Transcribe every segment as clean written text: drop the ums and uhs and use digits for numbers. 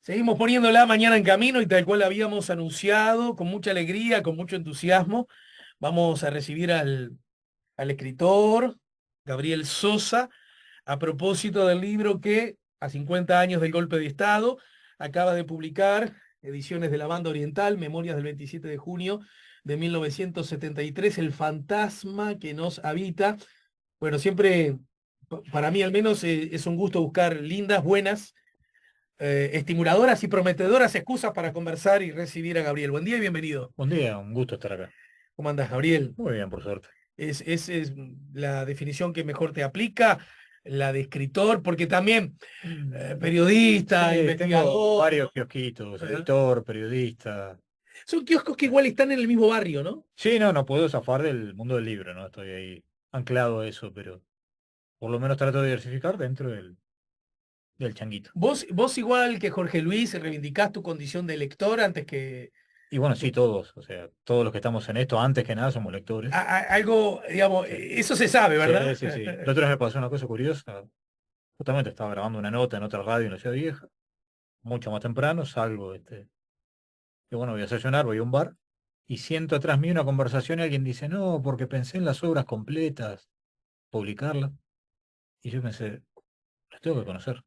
Seguimos poniéndola mañana en camino y tal cual habíamos anunciado, con mucha alegría, con mucho entusiasmo, vamos a recibir al escritor Gabriel Sosa a propósito del libro que, a 50 años del golpe de Estado, acaba de publicar Ediciones de la Banda Oriental, Memorias del 27 de junio de 1973, El fantasma que nos habita. Bueno, siempre, para mí al menos, es un gusto buscar lindas, buenas, estimuladoras y prometedoras excusas para conversar y recibir a Gabriel. Buen día y bienvenido. Buen día, un gusto estar acá. ¿Cómo andas, Gabriel? Muy bien, por suerte. Es la definición que mejor te aplica, la de escritor, porque también periodista, Sí, tengo investigador, varios ¿no? kiosquitos, Ajá. editor, periodista. Son kioscos que igual están en el mismo barrio, ¿no? Sí, no, no puedo zafar del mundo del libro, ¿no? Estoy ahí anclado a eso, pero por lo menos trato de diversificar dentro del changuito. Vos igual que Jorge Luis, reivindicás tu condición de lector antes que Y bueno, sí, tu- todos, o sea, todos los que estamos en esto, antes que nada, somos lectores. algo, digamos, Sí, eso se sabe, sí, ¿verdad? sí, sí. La otra vez me pasó una cosa curiosa. Justamente estaba grabando una nota en otra radio en la Ciudad Vieja, mucho más temprano, salgo, y bueno, voy a desayunar, voy a un bar, y siento atrás mío una conversación y alguien dice, no, porque pensé en las obras completas, publicarlas. Y yo pensé, las tengo que conocer.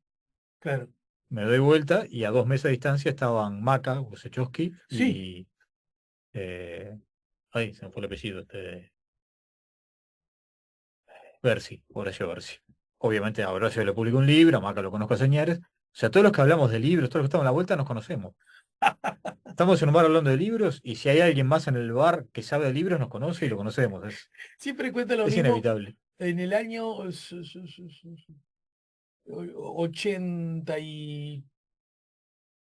Claro. Me doy vuelta y a 2 meses de distancia estaban Maca, Usachowski Sí. y... ay, se me fue el apellido, Bersi, Horacio Bersi. Obviamente a Horacio le publicó un libro, a Maca lo conozco a señores. O sea, todos los que hablamos de libros, todos los que estamos a la vuelta nos conocemos. Estamos en un bar hablando de libros y si hay alguien más en el bar que sabe de libros, nos conoce y lo conocemos. Siempre cuento lo Es mismo. inevitable. En el año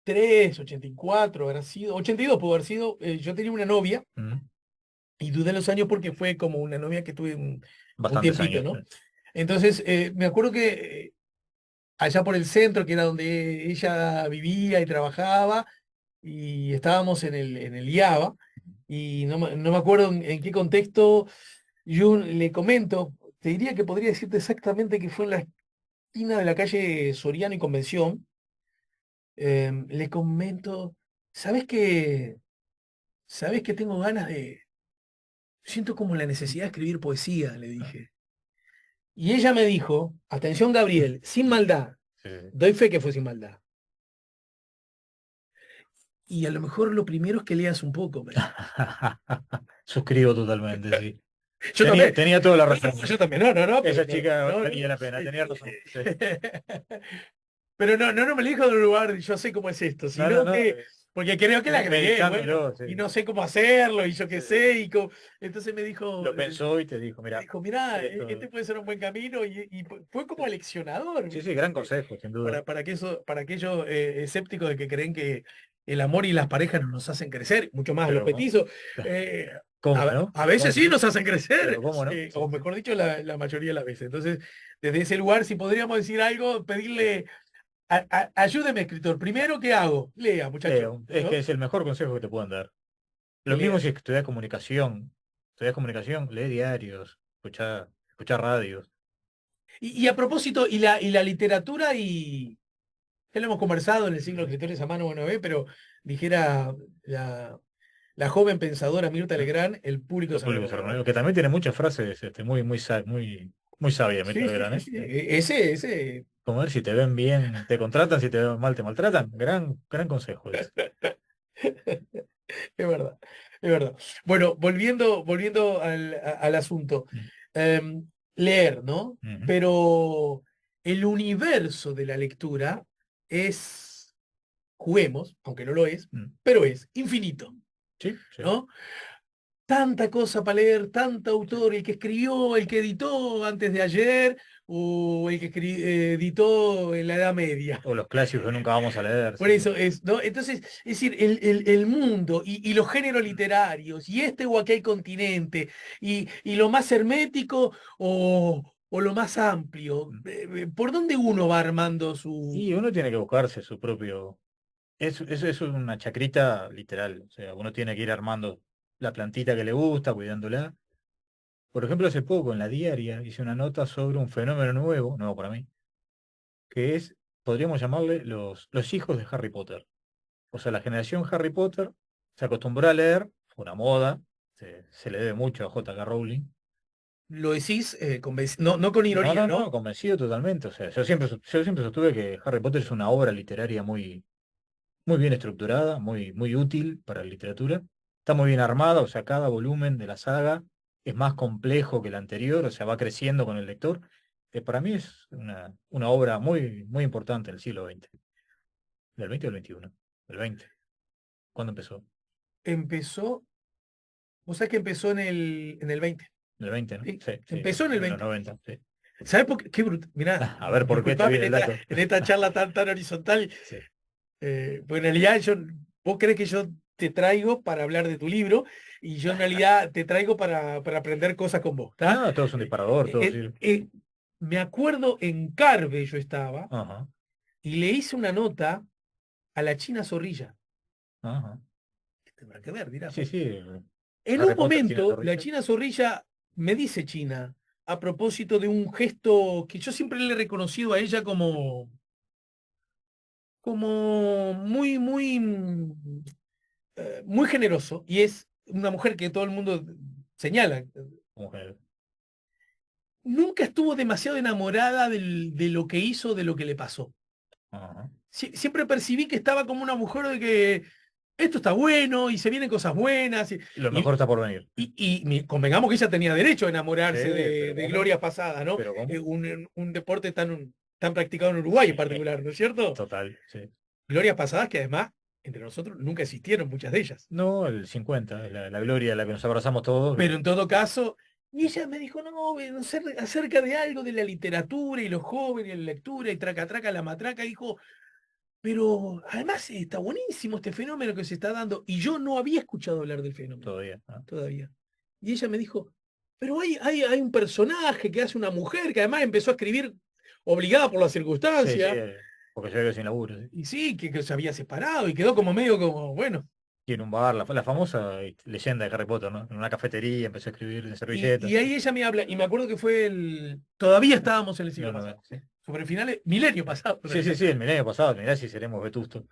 83, 84, habrá sido, 82 pudo haber sido. Yo tenía una novia Mm. y dudé los años porque fue como una novia que tuve un Bastantes tiempito, años. ¿no? Entonces, me acuerdo que allá por el centro, que era donde ella vivía y trabajaba, y estábamos en el IABA, y no me acuerdo en qué contexto yo le comento, te diría que podría decirte exactamente que fue en la esquina de la calle Soriano y Convención. Le comento, ¿sabes qué? ¿Sabes que tengo ganas de... Siento como la necesidad de escribir poesía, le dije. Y ella me dijo, atención Gabriel, sin maldad, Sí. doy fe que fue sin maldad. Y a lo mejor lo primero es que leas un poco, me dijo. Suscribo totalmente, sí. Yo Tenía, también, tenía toda la razón. yo también, no, pero Esa chica no, no. valía la pena, tenía razón. Sí. Pero no me lo dijo de un lugar, yo sé cómo es esto, No, no, sino no. que, porque creo que le agregué, bueno, Meditándolo, sí. y no sé cómo hacerlo, y yo qué Sí. sé, entonces me dijo, Lo pensó y te dijo, mira, mirá, esto. este puede ser un buen camino, y fue como aleccionador, Sí, ¿viste? sí, gran consejo, sin duda. Para aquellos escépticos de que creen que el amor y las parejas no nos hacen crecer, mucho más a los Pero, petizos. eh, ¿cómo no? a veces ¿Cómo sí no? nos hacen crecer, Pero, ¿cómo no? Sí, o sí. mejor dicho, la mayoría de las veces. Entonces, desde ese lugar, si podríamos decir algo, pedirle, ayúdeme, escritor. Primero, ¿qué hago? Lea, muchacho, Leo, es que ¿no? es el mejor consejo que te pueden dar. Que Lo mismo lea. si estudias comunicación, lee diarios, escucha radios. Y a propósito, y la literatura, ya lo hemos conversado en el siglo de escritores a mano bueno, pero dijera la joven pensadora Mirta Legrand, el público Los se públicos renueva. argoninos, que también tiene muchas frases muy sabias, Sí, Mirta sí, Legrand, sí, ¿eh? sí. Ese, Como ver si te ven bien, te contratan, si te ven mal, te maltratan. Gran consejo ese. es verdad, es verdad. Bueno, volviendo al asunto. Mm, Leer, ¿no? ujú. Pero el universo de la lectura es, juguemos, aunque no lo es, Mm. pero es infinito, Sí, sí. ¿no? Tanta cosa para leer, tanto autor, el que escribió, el que editó antes de ayer, o el que editó en la Edad Media. O los clásicos que nunca vamos a leer, Por sí. eso es, ¿no? Entonces, es decir, el mundo y los géneros literarios, y este o aquel continente, y lo más hermético o lo más amplio, Mm. ¿por dónde uno va armando su... Y uno tiene que buscarse su propio. Es una chacrita literal. O sea, uno tiene que ir armando la plantita que le gusta, cuidándola. Por ejemplo, hace poco en la diaria hice una nota sobre un fenómeno nuevo para mí, que es podríamos llamarle los hijos de Harry Potter. O sea, la generación Harry Potter se acostumbró a leer, fue una moda, se le debe mucho a J.K. Rowling. Lo decís no, no con No, ironía, no, ¿no? no, convencido totalmente. O sea, yo siempre sostuve que Harry Potter es una obra literaria muy bien estructurada, muy útil para la literatura. Está muy bien armada, o sea, cada volumen de la saga es más complejo que el anterior, o sea, va creciendo con el lector. Para mí es una obra muy importante del siglo XX. ¿Del 20 o el 21? Del 20. ¿Cuándo empezó? Empezó, vos sabés que empezó en el 20. Del 20, ¿no? Sí, Sí, sí, empezó en el en los 20. 90, sí. ¿Sabés por qué? Mirá, A ver, ¿por qué te disculpame viene el dato? en esta charla tan horizontal, Sí. porque en realidad vos crees que yo te traigo para hablar de tu libro y yo en realidad te traigo para aprender cosas con vos, ¿está? No, todo es un disparador, todo sirve. Me acuerdo en Carve yo estaba Ajá, y le hice una nota a la China Zorrilla. ajá. Tendrá que ver, dirás Sí, vos. sí. En un Harry Potter tiene momento, la zorrilla. China Zorrilla me dice China, a propósito de un gesto que yo siempre le he reconocido a ella como muy generoso, y es una mujer que todo el mundo señala. Mujer. Nunca estuvo demasiado enamorada de lo que hizo, de lo que le pasó. Ajá. Siempre percibí que estaba como una mujer de que esto está bueno y se vienen cosas buenas. Lo Y, mejor está por venir. convengamos que ella tenía derecho a Sí, enamorarse pero de ¿cómo? Gloria Pasada, ¿no? ¿Pero cómo? Un deporte tan practicado en Uruguay en particular, ¿no es cierto? Total, sí. Glorias Pasadas que además, entre nosotros, nunca existieron muchas de ellas. No, el 50 es la gloria de la que nos abrazamos todos, Pero pero en todo caso, y ella me dijo, no sé, acerca de algo de la literatura y los jóvenes, la lectura y traca, la matraca, dijo, pero además está buenísimo este fenómeno que se está dando. Y yo no había escuchado hablar del fenómeno todavía, ¿no? todavía. Y ella me dijo, pero hay un personaje que hace una mujer que además empezó a escribir obligada por la Sí, sí, circunstancia. porque se ve sin laburo, sí. Y sí, que se había separado y quedó como medio como, bueno. Y en un bar, la famosa leyenda de Harry Potter, ¿no? En una cafetería empezó a escribir en servilletas. Y ahí ella me habla, y me acuerdo que fue todavía estábamos en el siglo No, no, pasado. sí. Sobre finales, milenio pasado, en Sí, sí, realidad. sí, el milenio pasado, mirá si seremos vetustos.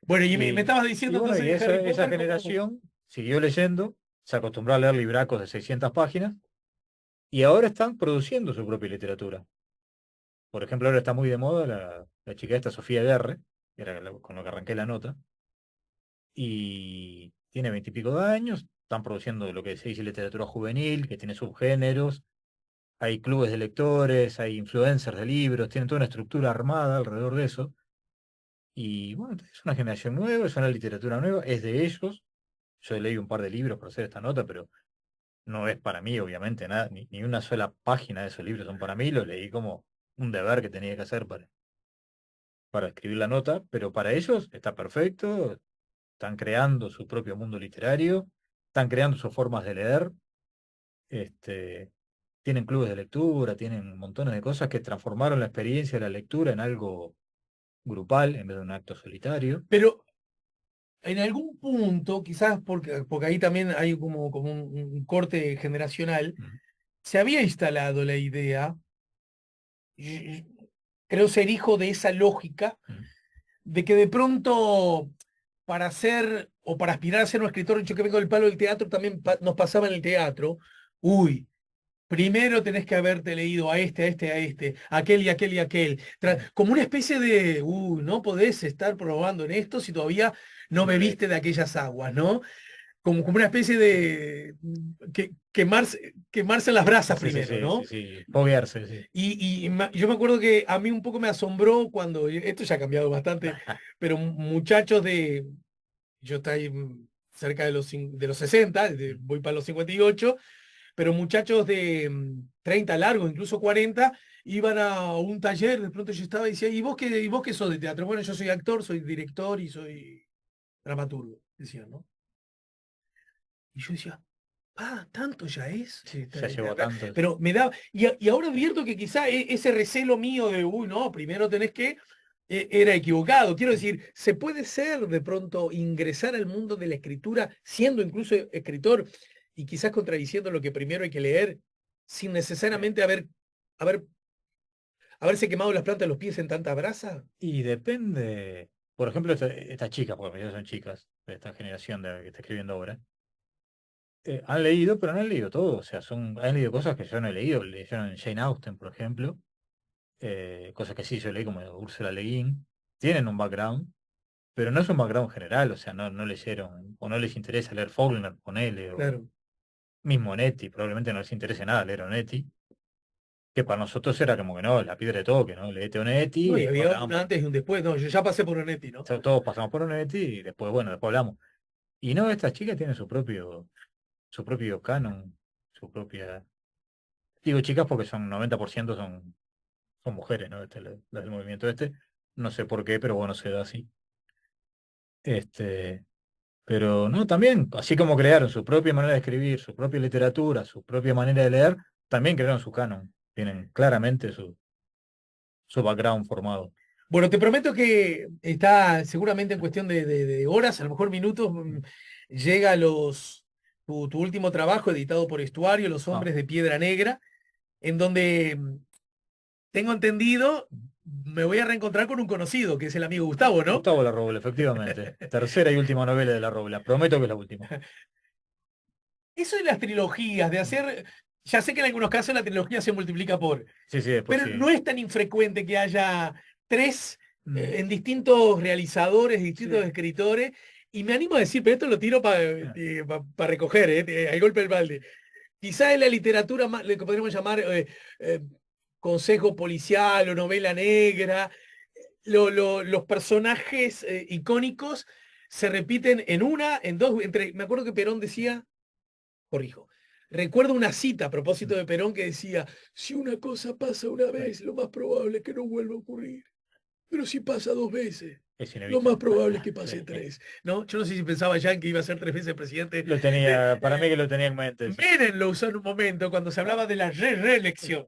Bueno, y me Y, estabas y diciendo bueno, entonces y de Harry esa Potter, ¿cómo? generación siguió leyendo, se acostumbró a leer libracos de 600 páginas y ahora están produciendo su propia literatura. Por ejemplo, ahora está muy de moda la chica esta, Sofía Guerre, que era con lo que arranqué la nota, y tiene 20 y pico de años, están produciendo lo que se dice literatura juvenil, que tiene subgéneros, hay clubes de lectores, hay influencers de libros, tienen toda una estructura armada alrededor de eso. Y bueno, es una generación nueva, es una literatura nueva, es de ellos. Yo leí un par de libros para hacer esta nota, pero no es para mí, obviamente, nada, ni una sola página de esos libros son para mí, lo leí como un deber que tenía que hacer para escribir la nota, pero para ellos está perfecto, están creando su propio mundo literario, están creando sus formas de leer, este, tienen clubes de lectura, tienen montones de cosas que transformaron la experiencia de la lectura en algo grupal en vez de un acto solitario. Pero en algún punto, quizás porque ahí también hay como un corte generacional, Mm, se había instalado la idea, y creo ser hijo de esa lógica, mm. de que de pronto para ser o para aspirar a ser un escritor, yo que vengo del palo del teatro, también nos pasaba en el teatro, uy, primero tenés que haberte leído a aquel y aquel y aquel. Como una especie de, no podés estar probando en esto si todavía no No leí. bebiste de aquellas aguas, ¿no? Como una especie de quemarse las brasas Sí, sí, primero, sí, sí, ¿no? sí. Foguearse, sí. Yo me acuerdo que a mí un poco me asombró cuando, esto ya ha cambiado bastante, pero muchachos yo estoy cerca de los 60, voy para los 58, pero muchachos de 30 largos, incluso 40, iban a un taller, de pronto yo estaba y decía, y vos qué sos de teatro? Bueno, yo soy actor, soy director y soy dramaturgo, decían, ¿no? Y yo decía, tanto ya es. Sí, Ya llevó tanto. pero me da, y ahora advierto que quizá ese recelo mío de, no, primero tenés que, era equivocado. Quiero decir, se puede ser de pronto ingresar al mundo de la escritura siendo incluso escritor y quizás contradiciendo lo que primero hay que leer sin Sí. necesariamente haber haberse quemado las plantas de los pies en tanta brasa? Y depende, por ejemplo, estas chicas, porque ya son chicas de esta generación de que está escribiendo ahora, han leído, pero no han leído todo, o sea, han leído cosas que yo no he leído, leyeron Jane Austen, por ejemplo, cosas que sí yo leí, como Úrsula Le Guin, tienen un background, pero no es un background general, o sea, no leyeron, o no les interesa leer Faulkner, ponele, o Claro. mismo Onetti, probablemente no les interese nada leer Onetti, que para nosotros era como que no, la piedra de toque, ¿no? Leete Onetti No, y y después había un hablamos. antes y un después. No, yo ya pasé por Onetti, ¿no? Todos pasamos por Onetti y después, bueno, después hablamos. Y no, estas chicas tienen su propio canon, su propia... Digo chicas porque son 90% son mujeres, ¿no? Las del movimiento este. No sé por qué, pero bueno, se da así. Este, pero no, también, así como crearon su propia manera de escribir, su propia literatura, su propia manera de leer, también crearon su canon. Tienen claramente su background formado. Bueno, te prometo que está seguramente en cuestión de horas, a lo mejor minutos, llega tu último trabajo editado por Estuario, Los Ah, Hombres de Piedra Negra, en donde tengo entendido, me voy a reencontrar con un conocido, que es el amigo Gustavo, ¿no? Gustavo Larroble, efectivamente. Tercera y última novela de Larroble. Prometo que es la última. Eso de las trilogías, de hacer, ya sé que en algunos casos la trilogía se multiplica por, Sí, sí, después pero sí. no es tan infrecuente que haya tres Mm, en distintos realizadores, distintos sí. escritores, y me animo a decir, pero esto lo tiro para recoger, al golpe del balde. Quizá en la literatura más, lo que podríamos llamar consejo policial o novela negra, los personajes icónicos se repiten en una, en dos, me acuerdo que Perón decía, corrijo. Recuerdo una cita a propósito de Perón que decía, si una cosa pasa una vez, lo más probable es que no vuelva a ocurrir. Pero si pasa dos veces, Es lo más inevitable. probable es que Sí. pase tres. ¿No? Yo no sé si pensaba ya que iba a ser tres veces presidente. Lo tenía, para mí que lo tenía en mente eso. Menem lo usó en un momento cuando se hablaba de la reelección.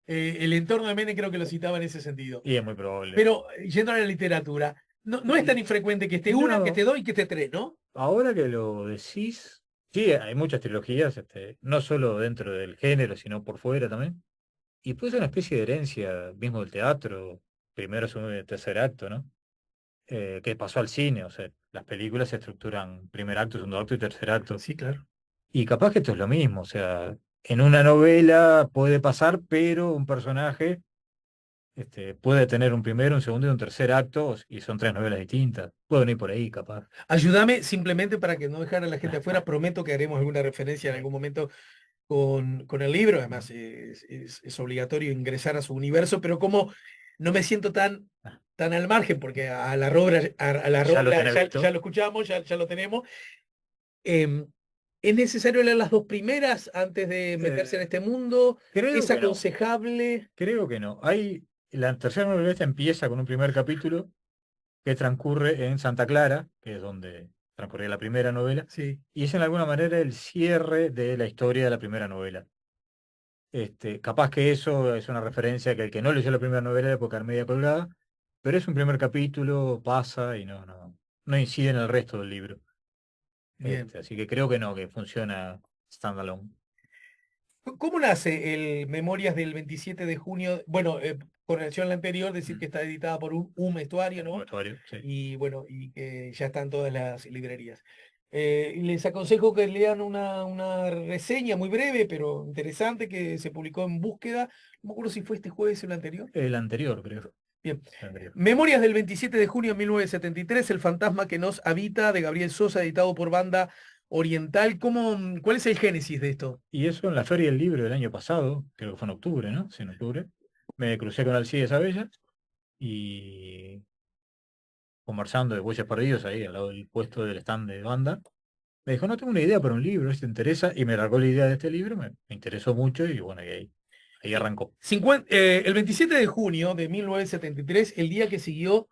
El entorno de Menem creo que lo citaba en ese sentido. Y es muy probable. Pero yendo a la literatura, no es tan infrecuente que esté una, que No, esté dos y que esté tres, ¿no? ahora que lo decís, sí, hay muchas trilogías, no solo dentro del género, sino por fuera también. Y pues es una especie de herencia mismo del teatro, primero, segundo y tercer acto, ¿no? Que pasó al cine, o sea, las películas se estructuran primer acto, segundo acto y tercer acto. Sí, claro. Y capaz que esto es lo mismo, o sea, en una novela puede pasar, pero un personaje puede tener un primero, un segundo y un tercer acto, y son tres novelas distintas. Pueden ir por ahí, capaz. Ayúdame simplemente para que no dejar a la gente afuera. Prometo que haremos alguna referencia en algún momento con el libro. Además, es obligatorio ingresar a su universo, pero como no me siento tan al margen, porque a la Robla, a la Ya lo Robla tenés ya visto. lo escuchamos, ya lo tenemos. em, ¿Es necesario leer las dos primeras antes de meterse en Eh, este mundo? creo ¿Es que no, aconsejable? creo que no. La tercera novela esta empieza con un primer capítulo que transcurre en Santa Clara, que es donde transcurría la primera novela, Sí, y es en alguna manera el cierre de la historia de la primera novela. Capaz que eso es una referencia que el que no leyó la primera novela le puede quedar media colgada, pero es un primer capítulo, pasa y no incide en el resto del libro. bien. Así que creo que no, que funciona standalone. ¿Cómo nace el Memorias del 27 de junio? Bueno, con relación a la anterior, decir Mm. que está editada por un Estuario, Un ¿no? vestuario, sí. Y bueno, y que ya están todas las librerías. Y les aconsejo que lean una reseña muy breve, pero interesante, que se publicó en Búsqueda. No me acuerdo si fue este jueves o el anterior. El anterior, creo. Bien. El anterior. Memorias del 27 de junio de 1973, El fantasma que nos habita, de Gabriel Sosa, editado por Banda Oriental. ¿Cuál es el génesis de esto? Y eso en la Feria del Libro del año pasado, creo que fue en octubre, ¿no? Sí, en octubre. Me crucé con Alcides Abella y conversando de Huellas Perdidos ahí al lado del puesto del stand de banda. Me dijo, no tengo una idea para un libro, si te interesa, y me largó la idea de este libro, me interesó mucho y bueno, y ahí arrancó. El 27 de junio de 1973, el día que siguió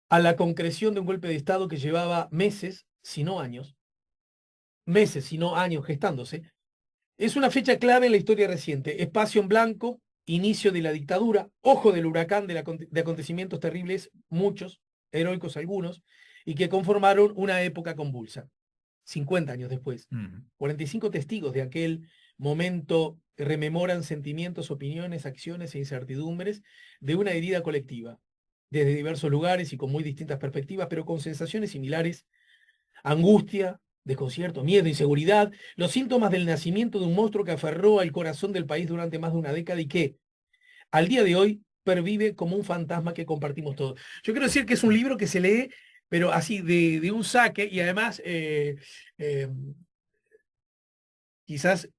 a la concreción de un golpe de Estado que llevaba meses, si no años gestándose, es una fecha clave en la historia reciente. Espacio en blanco, inicio de la dictadura, ojo del huracán de acontecimientos terribles, muchos, heroicos algunos, y que conformaron una época convulsa. 50 años después, Mm. 45 testigos de aquel momento rememoran sentimientos, opiniones, acciones e incertidumbres de una herida colectiva, desde diversos lugares y con muy distintas perspectivas, pero con sensaciones similares: angustia, desconcierto, miedo, inseguridad, los síntomas del nacimiento de un monstruo que aferró al corazón del país durante más de una década y que, al día de hoy, pervive como un fantasma que compartimos todos. Yo quiero decir que es un libro que se lee, pero así de un saque, y además eh, quizás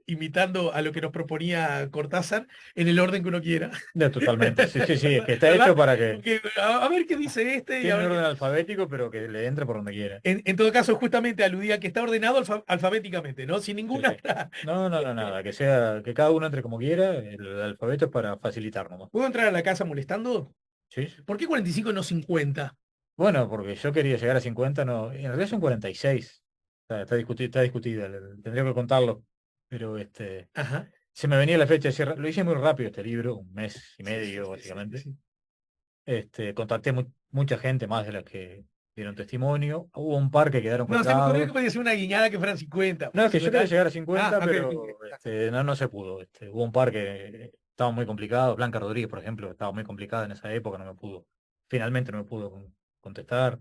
imitando a lo que nos proponía Cortázar en el orden que uno quiera. Totalmente, sí, sí, sí, es que está ¿Verdad? hecho para que Porque, a ver qué dice este y a tiene un ver orden alfabético, pero que le entre por donde quiera. En todo caso, justamente aludía que está ordenado alfabéticamente, ¿no? Sin Sí, ninguna. sí. No, no, no, nada, que sea, que cada uno entre como quiera, el alfabeto es para facilitar nomás. ¿Puedo entrar a la casa molestando? Sí, sí. ¿Por qué 45 y no 50? Bueno, porque yo quería llegar a 50, no, en realidad son 46. Está discutida, tendría que contarlo. Pero Ajá. se me venía la fecha de cierre. Lo hice muy rápido este libro, un mes y Sí, sí, medio sí, sí, básicamente. sí. Contacté mucha gente más de las que dieron testimonio. Hubo un par que quedaron No, se me ocurrió que colgados. podía ser una guiñada que fueran 50. No, es que yo quería 50. llegar a Ah, 50, ok, pero ok, ok. no, no se pudo. Hubo un par que estaban muy complicados. Blanca Rodríguez, por ejemplo, estaba muy complicada en esa época, no me pudo. Finalmente no me pudo contestar.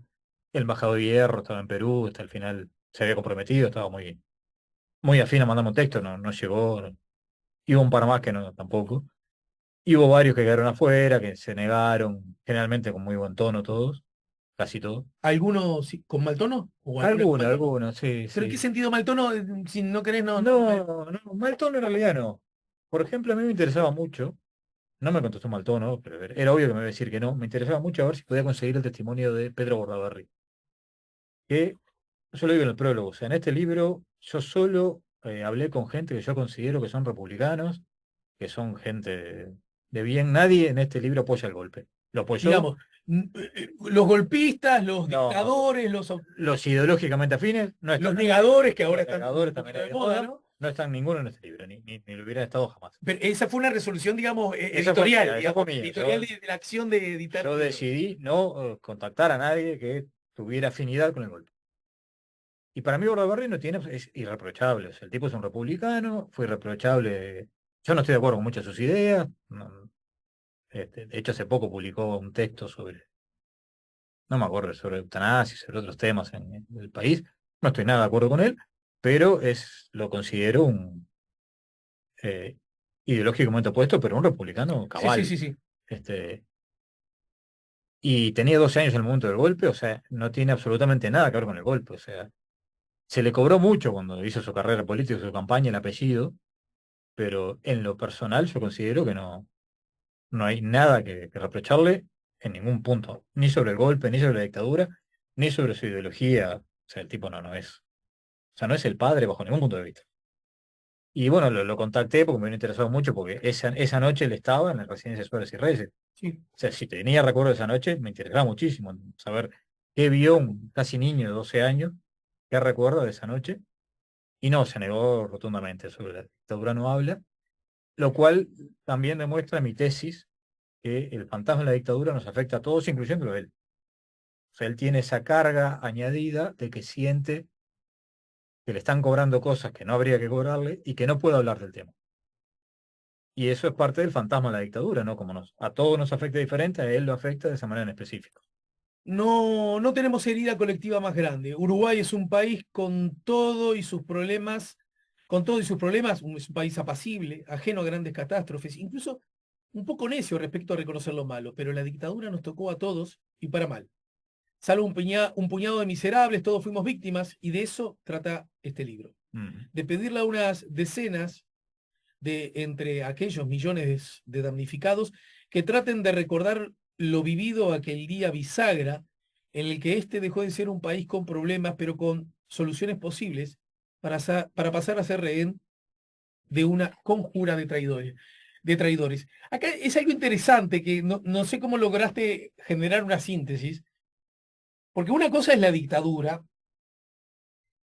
El embajador de Hierro estaba en Perú, hasta el final se había comprometido, estaba muy afín a mandarme un texto, no, no llegó. Y hubo un par más que no, tampoco. Y hubo varios que quedaron afuera, que se negaron, generalmente con muy buen tono todos, casi todos. ¿Alguno con mal tono? ¿O alguna con mal Algunos, tono? algunos, sí, ¿Pero en qué sí. sentido mal tono? Si no querés, no, no. No, no, mal tono en realidad no. Por ejemplo, a mí me interesaba mucho, no me contestó mal tono, pero era obvio que me iba a decir que no, me interesaba mucho a ver si podía conseguir el testimonio de Pedro Bordaberry, que yo lo digo en el prólogo, o sea, en este libro yo solo hablé con gente que yo considero que son republicanos, que son gente de bien, nadie en este libro apoya el golpe. ¿Lo apoyó? Digamos, los golpistas, los No. dictadores, Los ideológicamente afines no los están, negadores, que ahora los están un negadores también poquito hay de de moda, moda, ¿no? no están ninguno en este libro, ni lo hubiera estado jamás. Pero esa fue una resolución, digamos, Esa fue editorial, mía, esa fue digamos, mía. editorial de la acción de editar Yo libros. decidí no contactar a nadie que tuviera afinidad con el golpe. Y para mí Bordaberry no tiene, es irreprochable. O sea, el tipo es un republicano, fue irreprochable. Yo no estoy de acuerdo con muchas de sus ideas. De hecho, hace poco publicó un texto sobre, no me acuerdo, sobre eutanasia, sobre otros temas en el país. No estoy nada de acuerdo con él, pero lo considero un eh, ideológicamente opuesto, pero un republicano Sí, sí, cabal. sí, sí. Este, y tenía 12 años en el momento del golpe, o sea, no tiene absolutamente nada que ver con el golpe. O sea, se le cobró mucho cuando hizo su carrera política, su campaña, el apellido, pero en lo personal yo considero que no, no hay nada que reprocharle en ningún punto, ni sobre el golpe, ni sobre la dictadura, ni sobre su ideología. O sea, el tipo no es, o sea, no es el padre bajo ningún punto de vista. Y bueno, lo contacté porque me había interesado mucho, porque esa noche él estaba en la residencia Suárez y Reyes. Sí. O sea, si tenía recuerdo de esa noche, me interesaba muchísimo saber qué vio un casi niño de 12 años, qué recuerda de esa noche. Y no, se negó rotundamente sobre la dictadura no habla, lo cual también demuestra mi tesis que el fantasma de la dictadura nos afecta a todos, incluyéndolo a él. O sea, él tiene esa carga añadida de que siente que le están cobrando cosas que no habría que cobrarle y que no puede hablar del tema. Y eso es parte del fantasma de la dictadura, ¿no? Como a todos nos afecta diferente, a él lo afecta de esa manera en específico. No, no tenemos herida colectiva más grande. Uruguay es un país con todo y sus problemas, con todo y sus problemas, es un país apacible, ajeno a grandes catástrofes, incluso un poco necio respecto a reconocer lo malo, pero la dictadura nos tocó a todos y para mal. Salvo un puñado de miserables, todos fuimos víctimas, y de eso trata este libro. Mm. De pedirle a unas decenas de entre aquellos millones de damnificados que traten de recordar lo vivido aquel día bisagra en el que éste dejó de ser un país con problemas, pero con soluciones posibles para pasar a ser rehén de una conjura de traidores. Acá es algo interesante que no sé cómo lograste generar una síntesis, porque una cosa es la dictadura,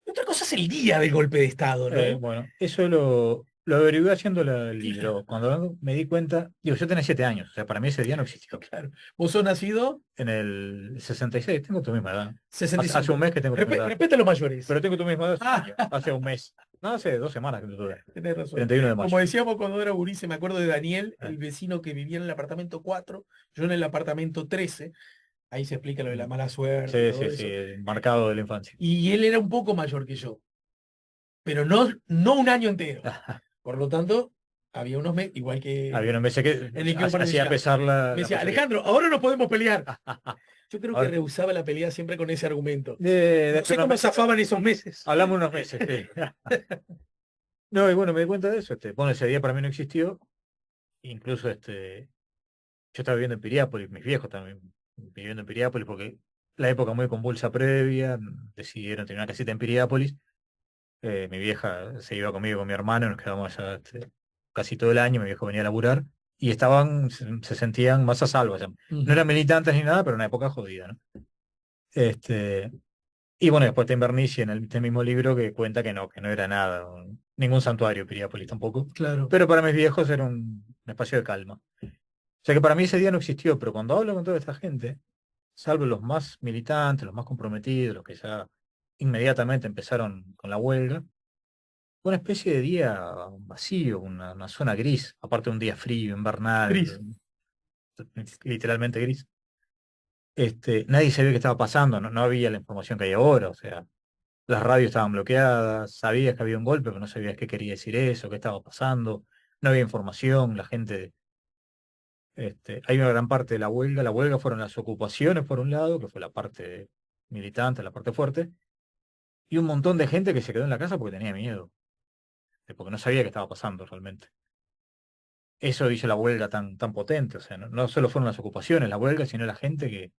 y otra cosa es el día del golpe de Estado, ¿no? Bueno, eso lo averigué haciendo el libro. Claro, Cuando me di cuenta, digo, yo tenía 7 años, o sea, para mí ese día no existió. claro. Vos sos nacido En el 66 tengo tu misma edad. Hace un 65. mes que tengo tu misma edad. Respeta a los mayores. Pero tengo tu misma edad Ah, hace un mes. No, hace 2 semanas que lo tuve. Tenés razón. 31 de Como mayo. decíamos cuando era gurise, me acuerdo de Daniel, Eh, el vecino que vivía en el apartamento 4, yo en el apartamento 13. Ahí se explica lo de la mm. mala suerte y Sí, todo sí, sí, eso. marcado de la infancia. Y él era un poco mayor que yo, pero no un año entero. Por lo tanto, había unos meses, igual que Había unos meses que en el que hacía decía, pesar me la decía, mayoría. Alejandro, ahora nos podemos pelear. Yo creo que Ahora, rehusaba la pelea siempre con ese argumento. No dentro de sé unos cómo meses, zafaban esos meses. hablamos unos meses. Sí. No, y bueno, me di cuenta de eso. Bueno, ese día para mí no existió. Incluso yo estaba viviendo en Piriápolis, mis viejos también viviendo en Piriápolis, porque la época muy convulsa previa, decidieron tener una casita en Piriápolis. Mi vieja se iba conmigo, con mi hermano, nos quedamos allá casi todo el año, mi viejo venía a laburar, y se sentían más a salvo. O sea, no Ujú. eran militantes ni nada, pero una época jodida, ¿no? Este, y bueno, después te Invernici en este mismo libro que cuenta que no era nada, ningún santuario Piriápolis tampoco, Claro. pero para mis viejos era un espacio de calma. O sea que para mí ese día no existió, pero cuando hablo con toda esta gente, salvo los más militantes, los más comprometidos, los que ya inmediatamente empezaron con la huelga, una especie de día vacío, una zona gris, aparte de un día frío, Gris. invernal, literalmente gris. Nadie sabía qué estaba pasando, no había la información que hay ahora, o sea, las radios estaban bloqueadas, sabías que había un golpe, pero no sabías qué quería decir eso, qué estaba pasando, no había información, la gente, hay una gran parte de la huelga fueron las ocupaciones por un lado, que fue la parte militante, la parte fuerte, y un montón de gente que se quedó en la casa porque tenía miedo, porque no sabía qué estaba pasando realmente. Eso hizo la huelga tan potente, o sea, no solo fueron las ocupaciones, la huelga, sino la gente que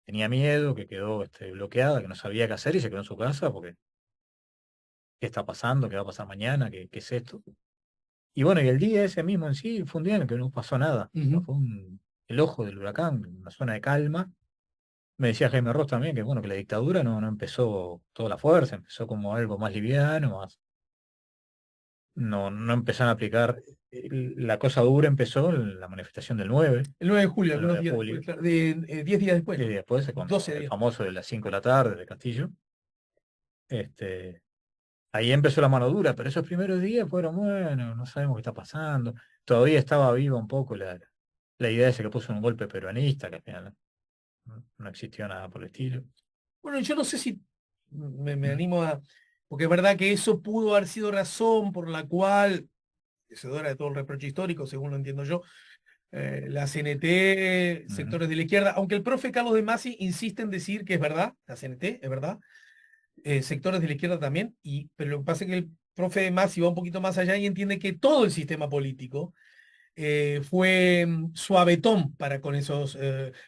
tenía miedo, que quedó bloqueada, que no sabía qué hacer y se quedó en su casa porque qué está pasando, qué va a pasar mañana, qué es esto. Y bueno, y el día ese mismo en sí fue un día en el que no pasó nada, ¿no? Ujú. Fue el ojo del huracán, una zona de calma. Me decía Jaime Ross también que bueno, que la dictadura no empezó toda la fuerza, empezó como algo más liviano, no empezaron a aplicar, la cosa dura empezó en la manifestación del 9 El 9 de julio, el 9 algunos de días julio, después, claro, de 10 días después, y ¿no? después cuando 12 el días. famoso de las 5 de la tarde de Castillo, este, ahí empezó la mano dura, pero esos primeros días fueron, bueno, no sabemos qué está pasando, todavía estaba viva un poco la idea esa que puso un golpe peruanista, que al final no existió nada por el estilo. Bueno, yo no sé si me Mm, animo a, porque es verdad que eso pudo haber sido razón por la cual, vencedora de todo el reproche histórico, según lo entiendo yo, la CNT, mm, sectores de la izquierda, aunque el profe Carlos de Masi insiste en decir que es verdad, la CNT, es verdad, sectores de la izquierda también, pero lo que pasa es que el profe de Masi va un poquito más allá y entiende que todo el sistema político fue suavetón para con esos,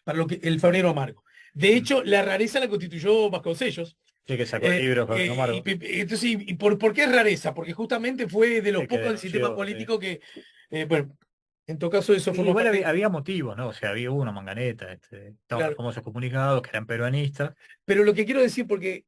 para lo que el febrero amargo. De mm. hecho, la rareza la constituyó Vasconcellos. Sí, que sacó el libro con Amargo, Entonces, ¿por qué es rareza? Porque justamente fue de los el que pocos del sistema denunció, sí. político que, bueno, en todo caso eso forma Igual parte, había motivos, ¿no? O sea, había una manganeta, estaban los claro. famosos comunicados que eran peruanistas. Pero lo que quiero decir, porque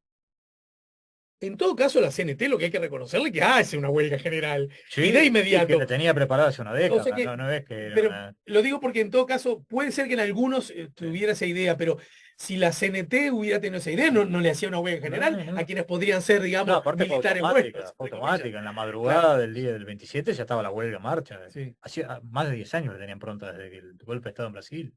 en todo caso la CNT lo que hay que reconocerle que hace una huelga general y de Sí, y que la inmediato. tenía preparada hace una O sea década, que, no es que era pero una... lo digo porque en todo caso puede ser que en algunos Sí. tuviera esa idea, pero si la CNT hubiera tenido esa idea, no le hacía una huelga general No, a no. quienes podrían ser, No, digamos, aparte militares buenos, fue entre comillas. automática. En la Claro, madrugada del día del 27 ya estaba la huelga en marcha. sí, Hacía más de 10 años que tenían pronta desde que el golpe de Estado en Brasil.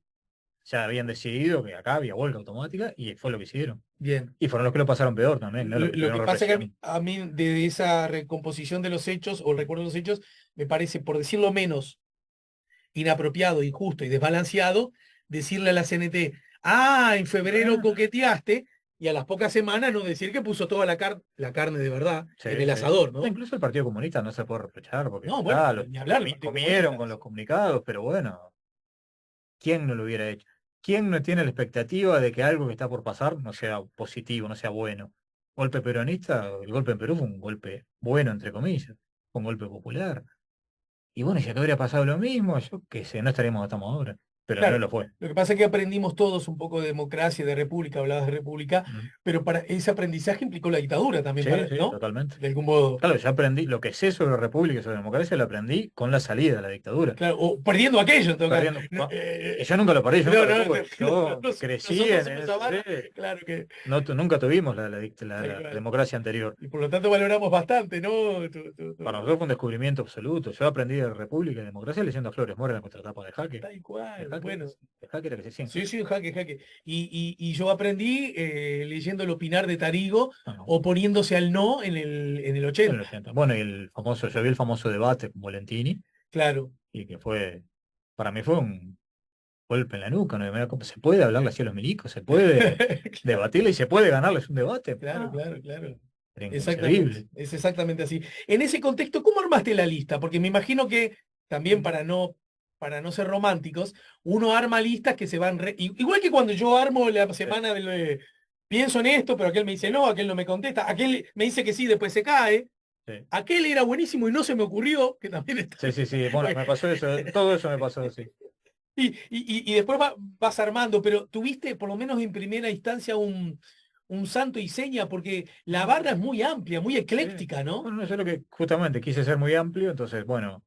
Ya habían decidido que acá había huelga automática y fue lo que hicieron. bien. Y fueron los que lo pasaron peor también, ¿no? Los que Lo que tuvieron pasa es que represión. a mí de esa recomposición de los hechos o el recuerdo de los hechos, me parece, por decirlo menos, inapropiado, injusto y desbalanceado, decirle a la CNT, en febrero Bueno, coqueteaste, y a las pocas semanas no decir que puso toda la carne de verdad en sí, el sí. asador, No, ¿no? incluso el Partido Comunista no se puede reprochar porque No, bueno, ni hablar del Partido comieron Comunista. con los comunicados, pero bueno, ¿quién no lo hubiera hecho? ¿Quién no tiene la expectativa de que algo que está por pasar no sea positivo, no sea bueno? Golpe peronista, el golpe en Perú fue un golpe bueno, entre comillas, fue un golpe popular. Y bueno, si acá hubiera pasado lo mismo, yo qué sé, no estaríamos donde estamos ahora. pero no Claro, lo fue. lo que pasa es que aprendimos todos un poco de democracia, de república, hablabas de república, Mm. pero para ese aprendizaje implicó la dictadura también, Sí, sí, ¿no? totalmente. De algún modo. Claro, yo aprendí, lo que sé sobre república y sobre democracia lo aprendí con la salida de la dictadura. Claro, o perdiendo aquello en todo caso. Perdiendo. No, Y yo nunca lo perdí, yo no, nunca lo no, tuve. Yo crecí nosotros en somos ese. Habana, claro que No, nunca tuvimos tal la cual. democracia anterior. Y por lo tanto valoramos bastante, ¿no? Para nosotros fue un descubrimiento absoluto. Yo aprendí de república y democracia leyendo a Flores Mora en la contratapa de Jaque. Tal cual, bueno. De Jaque era que se decía Sí, incluso. sí, jaque, jaque. Y yo aprendí leyendo el opinar de Tarigo, No, no, oponiéndose al no en el en el 80. 80. Bueno, y el famoso, yo vi el famoso debate con Volentini, Claro. y que fue, para mí fue un golpe en la nuca, ¿no? Se puede hablarle así a los milicos, se puede debatirle y se puede ganarles un debate. Claro, claro, claro. Era Exactamente, inconcebible. es exactamente así. En ese contexto, ¿cómo armaste la lista? Porque me imagino que también para no ser románticos, uno arma listas que se van... Igual que cuando yo armo la Sí, semana del... pienso en esto, pero aquel me dice no, aquel no me contesta, aquel me dice que sí, después se cae, sí. aquel era buenísimo y no se me ocurrió, que también está... Sí, sí, sí. Bueno, me pasó eso, todo eso me pasó así. Y después vas armando, pero tuviste por lo menos en primera instancia un santo y seña, porque la barra es muy amplia, muy Sí. ecléctica, ¿no? Bueno, no, yo lo que justamente quise ser muy amplio, entonces, bueno,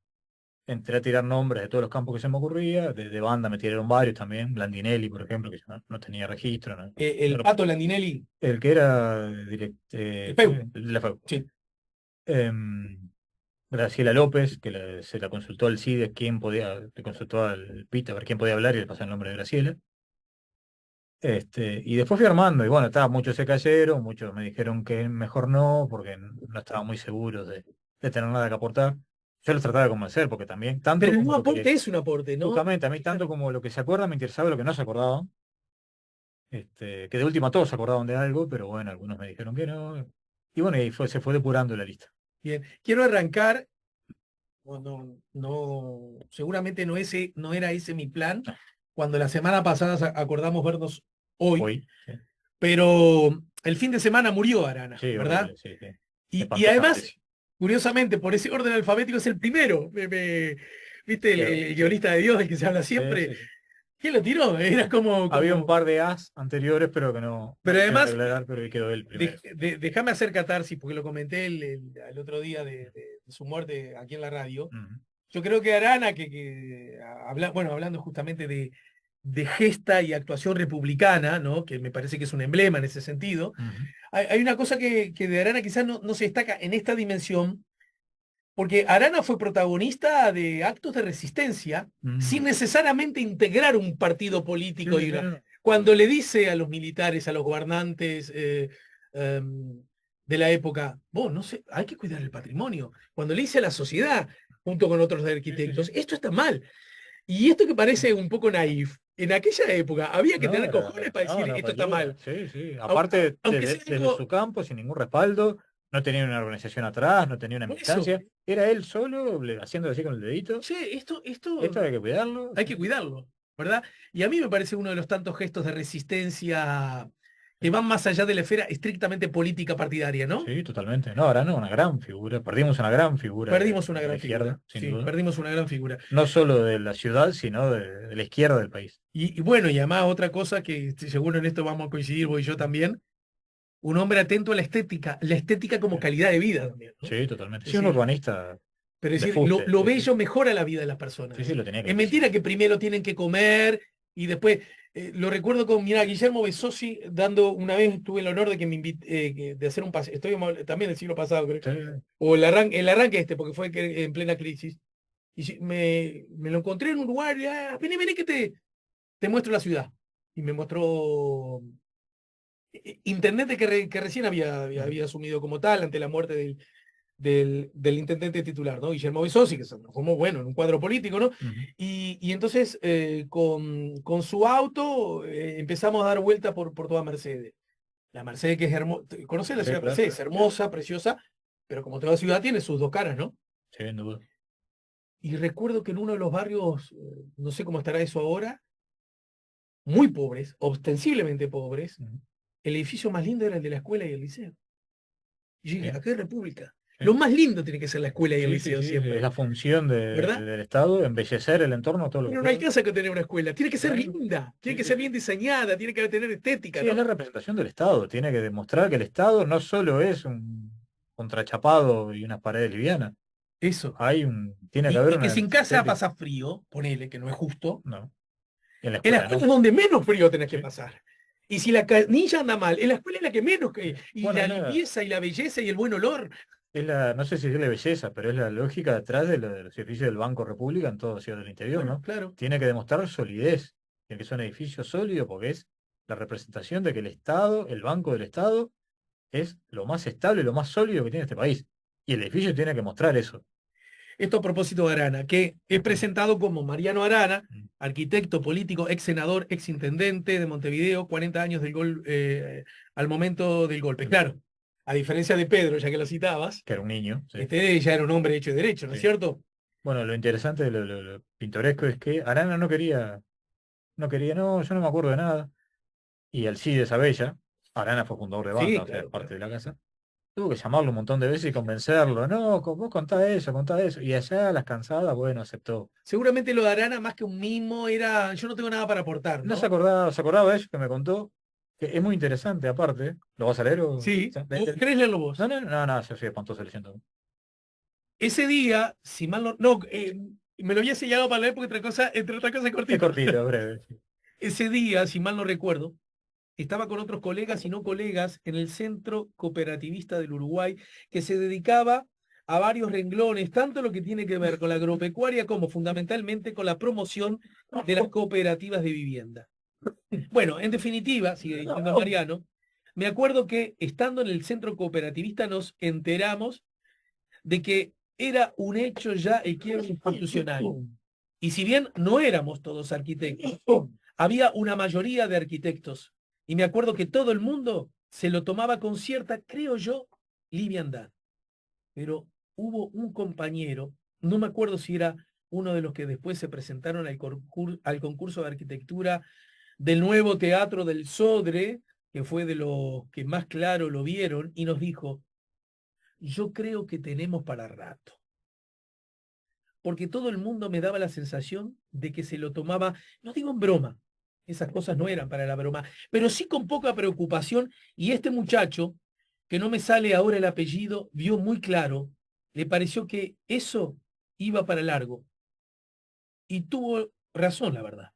entré a tirar nombres de todos los campos que se me ocurría, de banda me tiraron varios también, Blandinelli, por ejemplo, que yo no tenía registro, ¿no? El Pato Landinelli, El que era el Peu, la FEU. sí. Graciela López, que se la consultó al CIDE quién podía, le consultó al PIT a ver quién podía hablar y le pasó el nombre de Graciela. Y después fui armando, y bueno, muchos se cayeron, muchos me dijeron que mejor no, porque no estaban muy seguros de tener nada que aportar. Yo los trataba de convencer, porque también, tanto Pero el como no lo aporte que, es un aporte, ¿no? justamente a mí, tanto como lo que se acuerda, me interesaba lo que no se acordaban. Que de última todos se acordaban de algo, pero bueno, algunos me dijeron que no. Y bueno, se fue depurando la lista. Bien, quiero arrancar, seguramente no era ese mi plan, No, cuando la semana pasada acordamos vernos hoy, hoy, sí, pero el fin de semana murió Arana, sí, ¿verdad? horrible, sí, sí. Y Espantosa además, noticia. curiosamente, por ese orden alfabético es el primero. ¿Viste el Sí, guionista de Dios del que se habla sí, siempre? sí, sí. ¿Quién lo tiró? Era Había un par de as anteriores, pero que no Pero se pudieron además, arreglar, pero ahí quedó él primero. déjame hacer catarsis, porque lo comenté el otro día de su muerte aquí en la radio. Ujú, Yo creo que Arana, bueno, hablando justamente de gesta y actuación republicana, ¿no? Que me parece que es un emblema en ese sentido, ujú, hay una cosa que de Arana quizás no se destaca en esta dimensión, porque Arana fue protagonista de actos de resistencia sin mm. necesariamente integrar un partido Sí, político. sí, no. Cuando le dice a los militares, a los gobernantes de la época, vos, no sé, hay que cuidar el patrimonio. Cuando le dice a la sociedad, junto con otros Sí, sí, sí. arquitectos, esto está mal. Y esto que parece un poco naif, en aquella época había que No, tener cojones para no, decir, no, esto para está ayuda. mal. Sí, sí. Au- a- Aparte, Aunque sea desde algo, su campo, sin ningún respaldo, no tenía una organización atrás, no tenía una por eso, militancia. Era él solo, haciendo así con el dedito. che, Esto esto hay que cuidarlo. hay Sí, que sí, cuidarlo, ¿verdad? Y a mí me parece uno de los tantos gestos de resistencia que sí. van más allá de la esfera estrictamente política partidaria, ¿no? Sí, totalmente. No, ahora no, una gran figura. Perdimos una gran figura Perdimos una de la gran izquierda, figura, sin sí, duda. perdimos una gran figura. No solo de la ciudad, sino de la izquierda del país. Y bueno, y además otra cosa que seguro en esto vamos a coincidir vos y yo también, un hombre atento a la estética como Sí, calidad de vida también, ¿no? sí, totalmente. Es Sí, un decir, urbanista pero es de decir, fuste. lo Sí, sí. bello mejora la vida de las Sí, sí, personas. lo tenía Es mentira clarísimo. que primero tienen que comer y después, lo recuerdo con, mira, Guillermo Besosi dando, una vez tuve el honor de que me invite, de hacer un paseo, también del siglo pasado, creo, Sí, o el arranque este, porque fue en plena crisis, y me lo encontré en un lugar, y, vení, vení que te muestro la ciudad. Y me mostró intendente que recién ujú, había asumido como tal ante la muerte del intendente titular, ¿no? Guillermo Besosi, que se transformó, bueno, en un cuadro político, ¿no? ujú. Y entonces con su auto empezamos a dar vuelta por toda Mercedes. La Mercedes que es hermosa, ¿conoces la Sí, ciudad de claro. Mercedes? Hermosa, preciosa, pero como toda ciudad tiene sus dos caras, ¿no? Sí, sin duda. Y recuerdo que en uno de los barrios, no sé cómo estará eso ahora, muy pobres, ostensiblemente pobres, Ujú. el edificio más lindo era el de la escuela y el liceo. Y yo dije, Sí, acá hay república. Lo más lindo tiene que ser la escuela y el Sí, sí, liceo sí, siempre, es la función ¿verdad? del Estado, embellecer el entorno, todo lo que Pero no pueda. alcanza con tener una escuela, tiene que ser Claro. linda, tiene Sí, que sí, ser sí. bien diseñada, tiene que tener estética, Sí, es ¿no? la representación del Estado, tiene que demostrar que el Estado no solo es un contrachapado y unas paredes livianas, Eso. tiene que haber Y que una si en casa estética, pasa frío, ponele que no es justo, ¿no? Y en la en la escuela escuela no. es donde menos frío tenés que Sí. pasar. Y si la canilla anda mal, en la escuela es la que menos que. Y Bueno, la limpieza y la belleza y el buen olor. no sé si es la belleza, pero es la lógica detrás de los edificios del Banco República en todo ciudad del interior, Bueno, ¿no? claro. Tiene que demostrar solidez, tiene que ser un edificio sólido porque es la representación de que el Estado, el Banco del Estado, es lo más estable, lo más sólido que tiene este país. Y el edificio tiene que mostrar eso. Esto a propósito de Arana, que es presentado como Mariano Arana, Mm. arquitecto, político, ex senador, ex intendente de Montevideo, 40 años al momento del golpe. Claro, a diferencia de Pedro, ya que lo citabas, Que era un niño, sí. este ya era un hombre hecho y derecho, ¿no es Sí. cierto? Bueno, lo interesante, lo pintoresco es que Arana no, yo no me acuerdo de nada. Y Alcides Sabella, Arana fue fundador de Sí, banda, o sea, claro, parte claro. de la casa. Tuvo que llamarlo un montón de veces y convencerlo. No, vos contá eso, contá eso. Y allá, a las cansadas, bueno, aceptó. Seguramente lo de Arana, más que un mimo, era yo no tengo nada para aportar, No ¿no? se acordaba de eso que me contó, que es muy interesante aparte. ¿Lo vas a leer o...? Sí, ¿o querés leerlo vos? No, yo soy espantoso leyendo. Ese día, si mal no, no, me lo había sellado para leer porque entre otras cosas es Es cortito. cortito, breve. Sí. Ese día, si mal no recuerdo, estaba con otros colegas y no colegas en el Centro Cooperativista del Uruguay, que se dedicaba a varios renglones, tanto lo que tiene que ver con la agropecuaria como fundamentalmente con la promoción de las cooperativas de vivienda. Bueno, en definitiva, sigue diciendo Mariano, me acuerdo que estando en el Centro Cooperativista nos enteramos de que era un hecho ya el quiebre institucional. Y si bien no éramos todos arquitectos, había una mayoría de arquitectos. Y me acuerdo que todo el mundo se lo tomaba con cierta, creo yo, liviandad. Pero hubo un compañero, no me acuerdo si era uno de los que después se presentaron al concurso de arquitectura del nuevo Teatro del Sodre, que fue de los que más claro lo vieron, y nos dijo, yo creo que tenemos para rato. Porque todo el mundo me daba la sensación de que se lo tomaba, no digo en broma, esas cosas no eran para la broma, pero sí con poca preocupación, y este muchacho, que no me sale ahora el apellido, vio muy claro, le pareció que eso iba para largo, y tuvo razón, la verdad.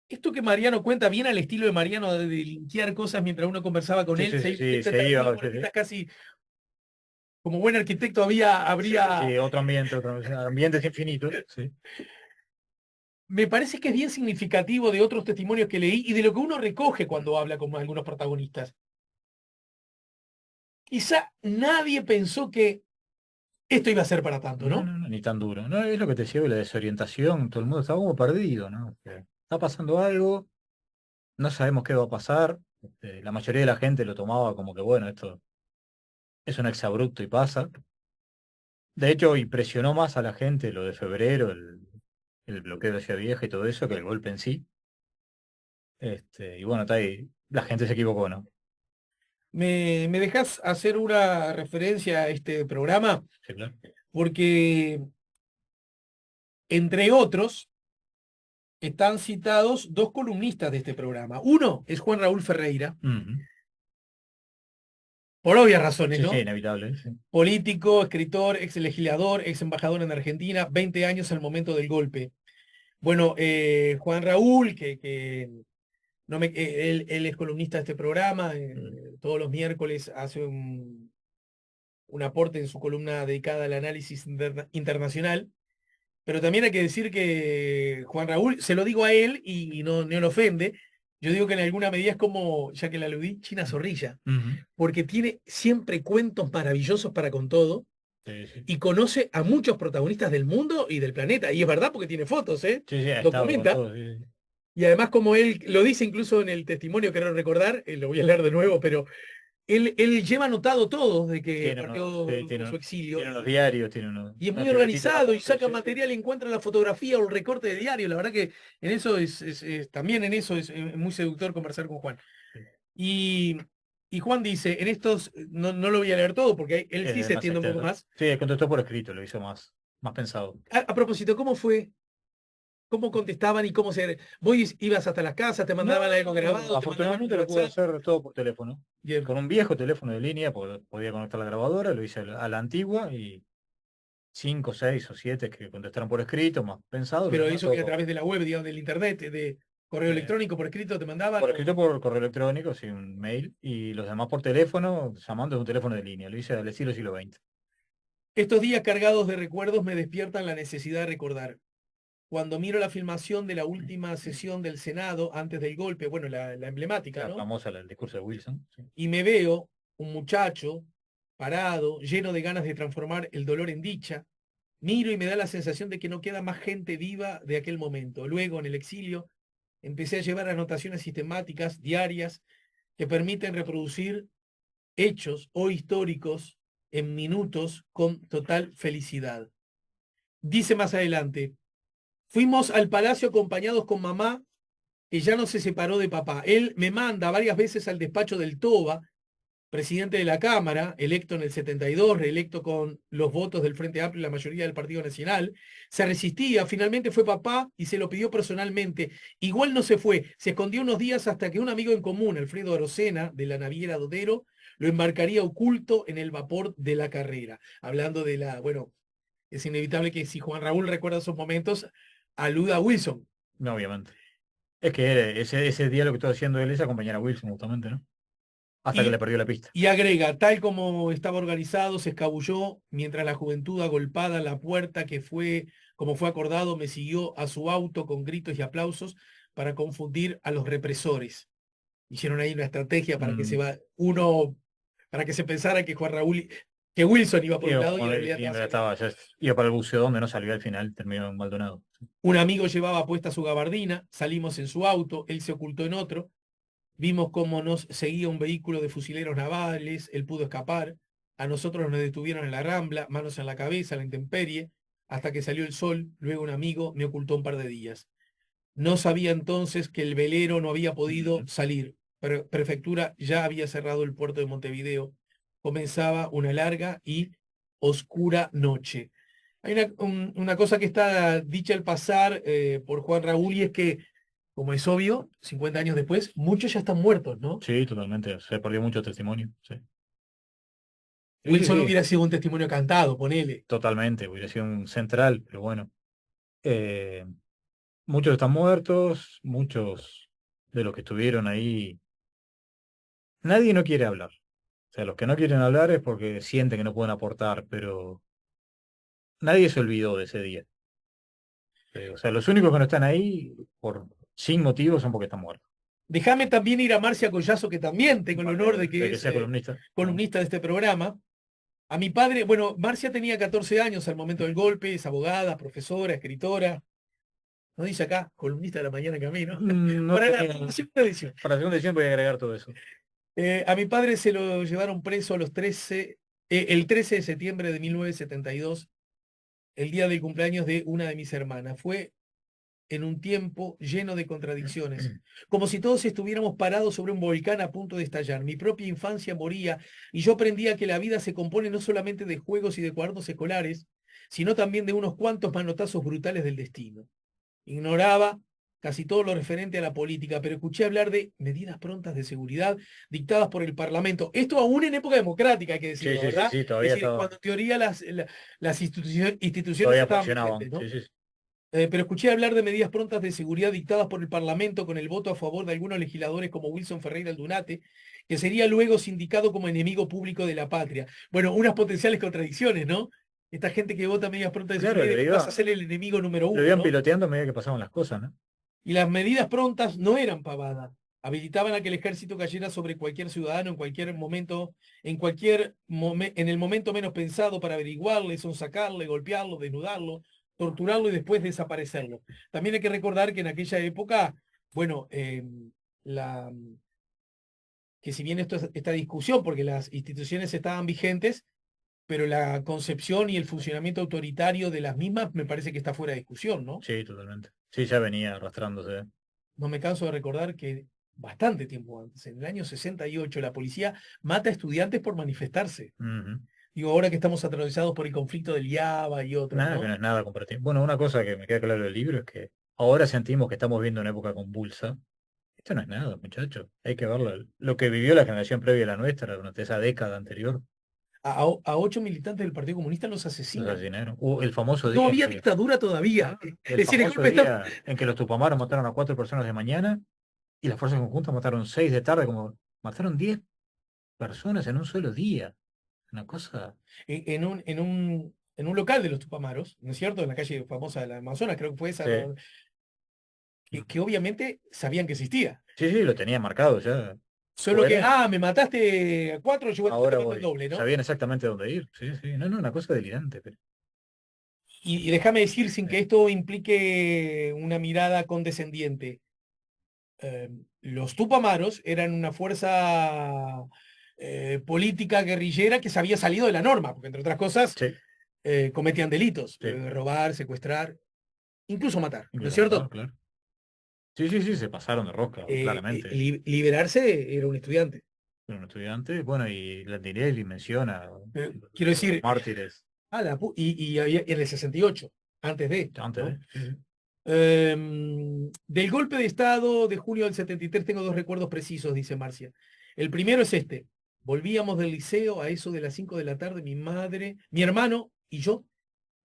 Esto que Mariano cuenta bien al estilo de Mariano de linkear cosas mientras uno conversaba con Sí, él, sí, sí, sí, se se termina iba. por Sí, sí. casi como buen arquitecto habría. Sí, otro ambientes infinitos. Sí. Me parece que es bien significativo de otros testimonios que leí y de lo que uno recoge cuando habla con algunos protagonistas. Quizá nadie pensó que esto iba a ser para tanto, No, ¿no? no, no, ni tan duro. No, es lo que te decía, la desorientación, todo el mundo está como perdido, ¿no? Está pasando algo, no sabemos qué va a pasar. La mayoría de la gente lo tomaba como que, bueno, esto es un exabrupto y pasa. De hecho, impresionó más a la gente lo de febrero, el bloqueo de Ciudad Vieja y todo eso, que el golpe en sí. Y bueno, está ahí. La gente se equivocó, ¿no? Me dejas hacer una referencia a este programa Sí, claro. porque, entre otros, están citados dos columnistas de este programa. Uno es Juan Raúl Ferreira, Ujú. por obvias razones, Sí, sí, ¿no? inevitable. Sí. Político, escritor, ex legislador, ex embajador en Argentina, 20 años al momento del golpe. Bueno, Juan Raúl, que no me, él es columnista de este programa, Mm. todos los miércoles hace un aporte en su columna dedicada al análisis internacional, pero también hay que decir que Juan Raúl, se lo digo a él y no lo ofende, yo digo que en alguna medida es como, ya que la aludí, China Zorrilla, Ujú. porque tiene siempre cuentos maravillosos para con todo Sí, sí. y conoce a muchos protagonistas del mundo y del planeta, y es verdad porque tiene fotos, ¿eh? Sí, sí, ha estado con Documenta. todo. Sí, sí. Y además, como él lo dice incluso en el testimonio, quiero recordar, lo voy a leer de nuevo, pero él lleva anotado todo de que Sí, partió su exilio tiene unos diarios, tiene y es unas muy libretitas de organizado y apuntes. saca Sí, sí. material y encuentra la fotografía o el recorte de diario. La verdad que en eso también en eso es muy seductor conversar con Juan. Sí. Y Y Juan dice, en estos, no lo voy a leer todo porque él sí se Más extiende un poco extenso. más. Sí, contestó por escrito, lo hizo más pensado. A propósito, ¿cómo fue? ¿Cómo contestaban y cómo se... Vos ibas hasta las casas, te No, mandaban algo grabado, te mandaban un afortunadamente lo pude WhatsApp? hacer todo por teléfono. Bien, Con un viejo teléfono de línea, podía conectar la grabadora, lo hice a la antigua y 5, 6 o 7 que contestaron por escrito, más pensado, los pero demás eso que a todo través de la web, digamos, del internet, de correo eh, electrónico, por escrito, te mandaban. por escrito por correo electrónico, sí, un mail, y los demás por teléfono, llamando de un teléfono de línea. Lo hice al estilo siglo XX. Estos días cargados de recuerdos me despiertan la necesidad de recordar. Cuando miro la filmación de la última sesión del Senado antes del golpe, bueno, la emblemática, La ¿no? famosa, el discurso de Wilson. Sí. Y me veo un muchacho parado, lleno de ganas de transformar el dolor en dicha. Miro y me da la sensación de que no queda más gente viva de aquel momento. Luego, en el exilio, empecé a llevar anotaciones sistemáticas, diarias, que permiten reproducir hechos o históricos en minutos con total felicidad. Dice más adelante, fuimos al palacio acompañados con mamá, que ya no se separó de papá. Él me manda varias veces al despacho del Toba, presidente de la Cámara, electo en el 72, reelecto con los votos del Frente Amplio y la mayoría del Partido Nacional. Se resistía, finalmente fue papá y se lo pidió personalmente. Igual no se fue, se escondió unos días hasta que un amigo en común, Alfredo Arocena, de la naviera Dodero, lo embarcaría oculto en el vapor de la Carrera. Hablando de la, bueno, es inevitable que si Juan Raúl recuerda esos momentos, aluda a Wilson. No, obviamente. Es que ese día lo que estuvo haciendo él es acompañar a Wilson, justamente, ¿no? Hasta que le Y, perdió la pista. y agrega, tal como estaba organizado, se escabulló mientras la juventud agolpada en la puerta que fue, como fue acordado, me siguió a su auto con gritos y aplausos para confundir a los represores. Hicieron ahí una estrategia para que se Mm, va, uno, para que se pensara que Juan Raúl, que Wilson iba por y, un lado y en bueno, realidad y en estaba realidad saliendo. iba para el buceo donde no salió al final, terminó en Maldonado. Un amigo llevaba puesta su gabardina, salimos en su auto, él se ocultó en otro. Vimos cómo nos seguía un vehículo de fusileros navales, él pudo escapar, a nosotros nos detuvieron en la rambla, manos en la cabeza, la intemperie, hasta que salió el sol, luego un amigo me ocultó un par de días. No sabía entonces que el velero no había podido Ujú. salir. Prefectura ya había cerrado el puerto de Montevideo. Comenzaba una larga y oscura noche. Hay una cosa que está dicha al pasar por Juan Raúl y es que, como es obvio, 50 años después, muchos ya están muertos, ¿no? Sí, totalmente. Se perdió mucho testimonio. Sí. Sí, sí, Wilson sí. hubiera sido un testimonio cantado, ponele. Totalmente. Hubiera sido un central, pero bueno. Eh, muchos están muertos, muchos de los que estuvieron ahí. Nadie no quiere hablar. O sea, los que no quieren hablar es porque sienten que no pueden aportar, pero nadie se olvidó de ese día. O sea, los únicos que no están ahí sin motivo son porque están muertos. Déjame también ir a Marcia Collazo, que también tengo el honor de De que que es sea columnista. ¿No? columnista de este programa. A mi padre, bueno, Marcia tenía 14 años al momento del golpe, es abogada, profesora, escritora. No dice acá, columnista de la mañana en camino. No Para tenía. la segunda edición. Para la segunda edición voy a agregar todo eso. A mi padre se lo llevaron preso a los 13, el 13 de septiembre de 1972, el día del cumpleaños de una de mis hermanas. Fue en un tiempo lleno de contradicciones, como si todos estuviéramos parados sobre un volcán a punto de estallar. Mi propia infancia moría y yo aprendía que la vida se compone no solamente de juegos y de cuadernos escolares, sino también de unos cuantos manotazos brutales del destino. Ignoraba casi todo lo referente a la política, pero escuché hablar de medidas prontas de seguridad dictadas por el Parlamento. Esto aún en época democrática, hay que Sí, decirlo, sí, sí, ¿verdad? sí, Es todavía decir, estaba, cuando en teoría las instituciones todavía estaban funcionaban. vigentes, Sí, ¿no? sí, sí. Pero escuché hablar de medidas prontas de seguridad dictadas por el Parlamento con el voto a favor de algunos legisladores como Wilson Ferreira Aldunate, que sería luego sindicado como enemigo público de la patria. Bueno, unas potenciales contradicciones, ¿no? Esta gente que vota medidas prontas de Claro, seguridad y después pasa a ser el enemigo número lo uno, iban ¿no? piloteando a medida que pasaban las cosas, ¿no? Y las medidas prontas no eran pavadas. Habilitaban a que el ejército cayera sobre cualquier ciudadano en cualquier momento, en el momento menos pensado para averiguarle, sonsacarle, golpearlo, desnudarlo, torturarlo y después desaparecerlo. También hay que recordar que en aquella época, bueno, la, que si bien esta discusión, porque las instituciones estaban vigentes, pero la concepción y el funcionamiento autoritario de las mismas me parece que está fuera de discusión, ¿no? Sí, totalmente. Sí, ya venía arrastrándose. No me canso de recordar que bastante tiempo antes. En el año 68 la policía mata a estudiantes por manifestarse. Ujú. Digo, ahora que estamos atravesados por el conflicto del IABA y otros, Nada, que ¿no? no es nada comparativo. Bueno, una cosa que me queda claro del libro es que ahora sentimos que estamos viendo una época convulsa. Esto no es nada, muchachos. Hay que verlo. Lo que vivió la generación previa a la nuestra durante esa década anterior, A 8 militantes del Partido Comunista los los asesinan. asesinaron. El famoso No día en había que, dictadura todavía. Es el decir, el famoso golpe está... día en que los Tupamaros mataron a 4 personas de mañana y las fuerzas conjuntas mataron 6 de tarde, como mataron 10 personas en un solo día. Una cosa. en un local de los Tupamaros, ¿no es cierto? En la calle famosa de la Amazonas, creo que fue esa, Sí, ¿no? Que obviamente sabían que existía. sí, sí, lo tenía marcado ya. Solo que, Fuera, me mataste a 4, yo te ahora mato el voy. doble, ¿no? Sabían exactamente dónde ir. Sí, sí. No, no, una cosa delirante. Pero, Y déjame decir, sin sí, que esto implique una mirada condescendiente, los Tupamaros eran una fuerza política guerrillera que se había salido de la norma, porque entre otras cosas sí, cometían delitos, sí. robar, secuestrar, incluso matar, ¿no es Incluso matar, cierto? claro. Sí, sí, sí, se pasaron de rosca, claramente. Liberarse era un estudiante. Era un estudiante. Bueno, y Landinelli menciona Quiero los decir, mártires y en el 68 antes de, antes de. ¿no? Sí, sí. Del golpe de Estado de julio del 73 tengo dos recuerdos precisos, dice Marcia. El primero es este. Volvíamos del liceo a eso de las 5 de la tarde, mi madre, mi hermano y yo,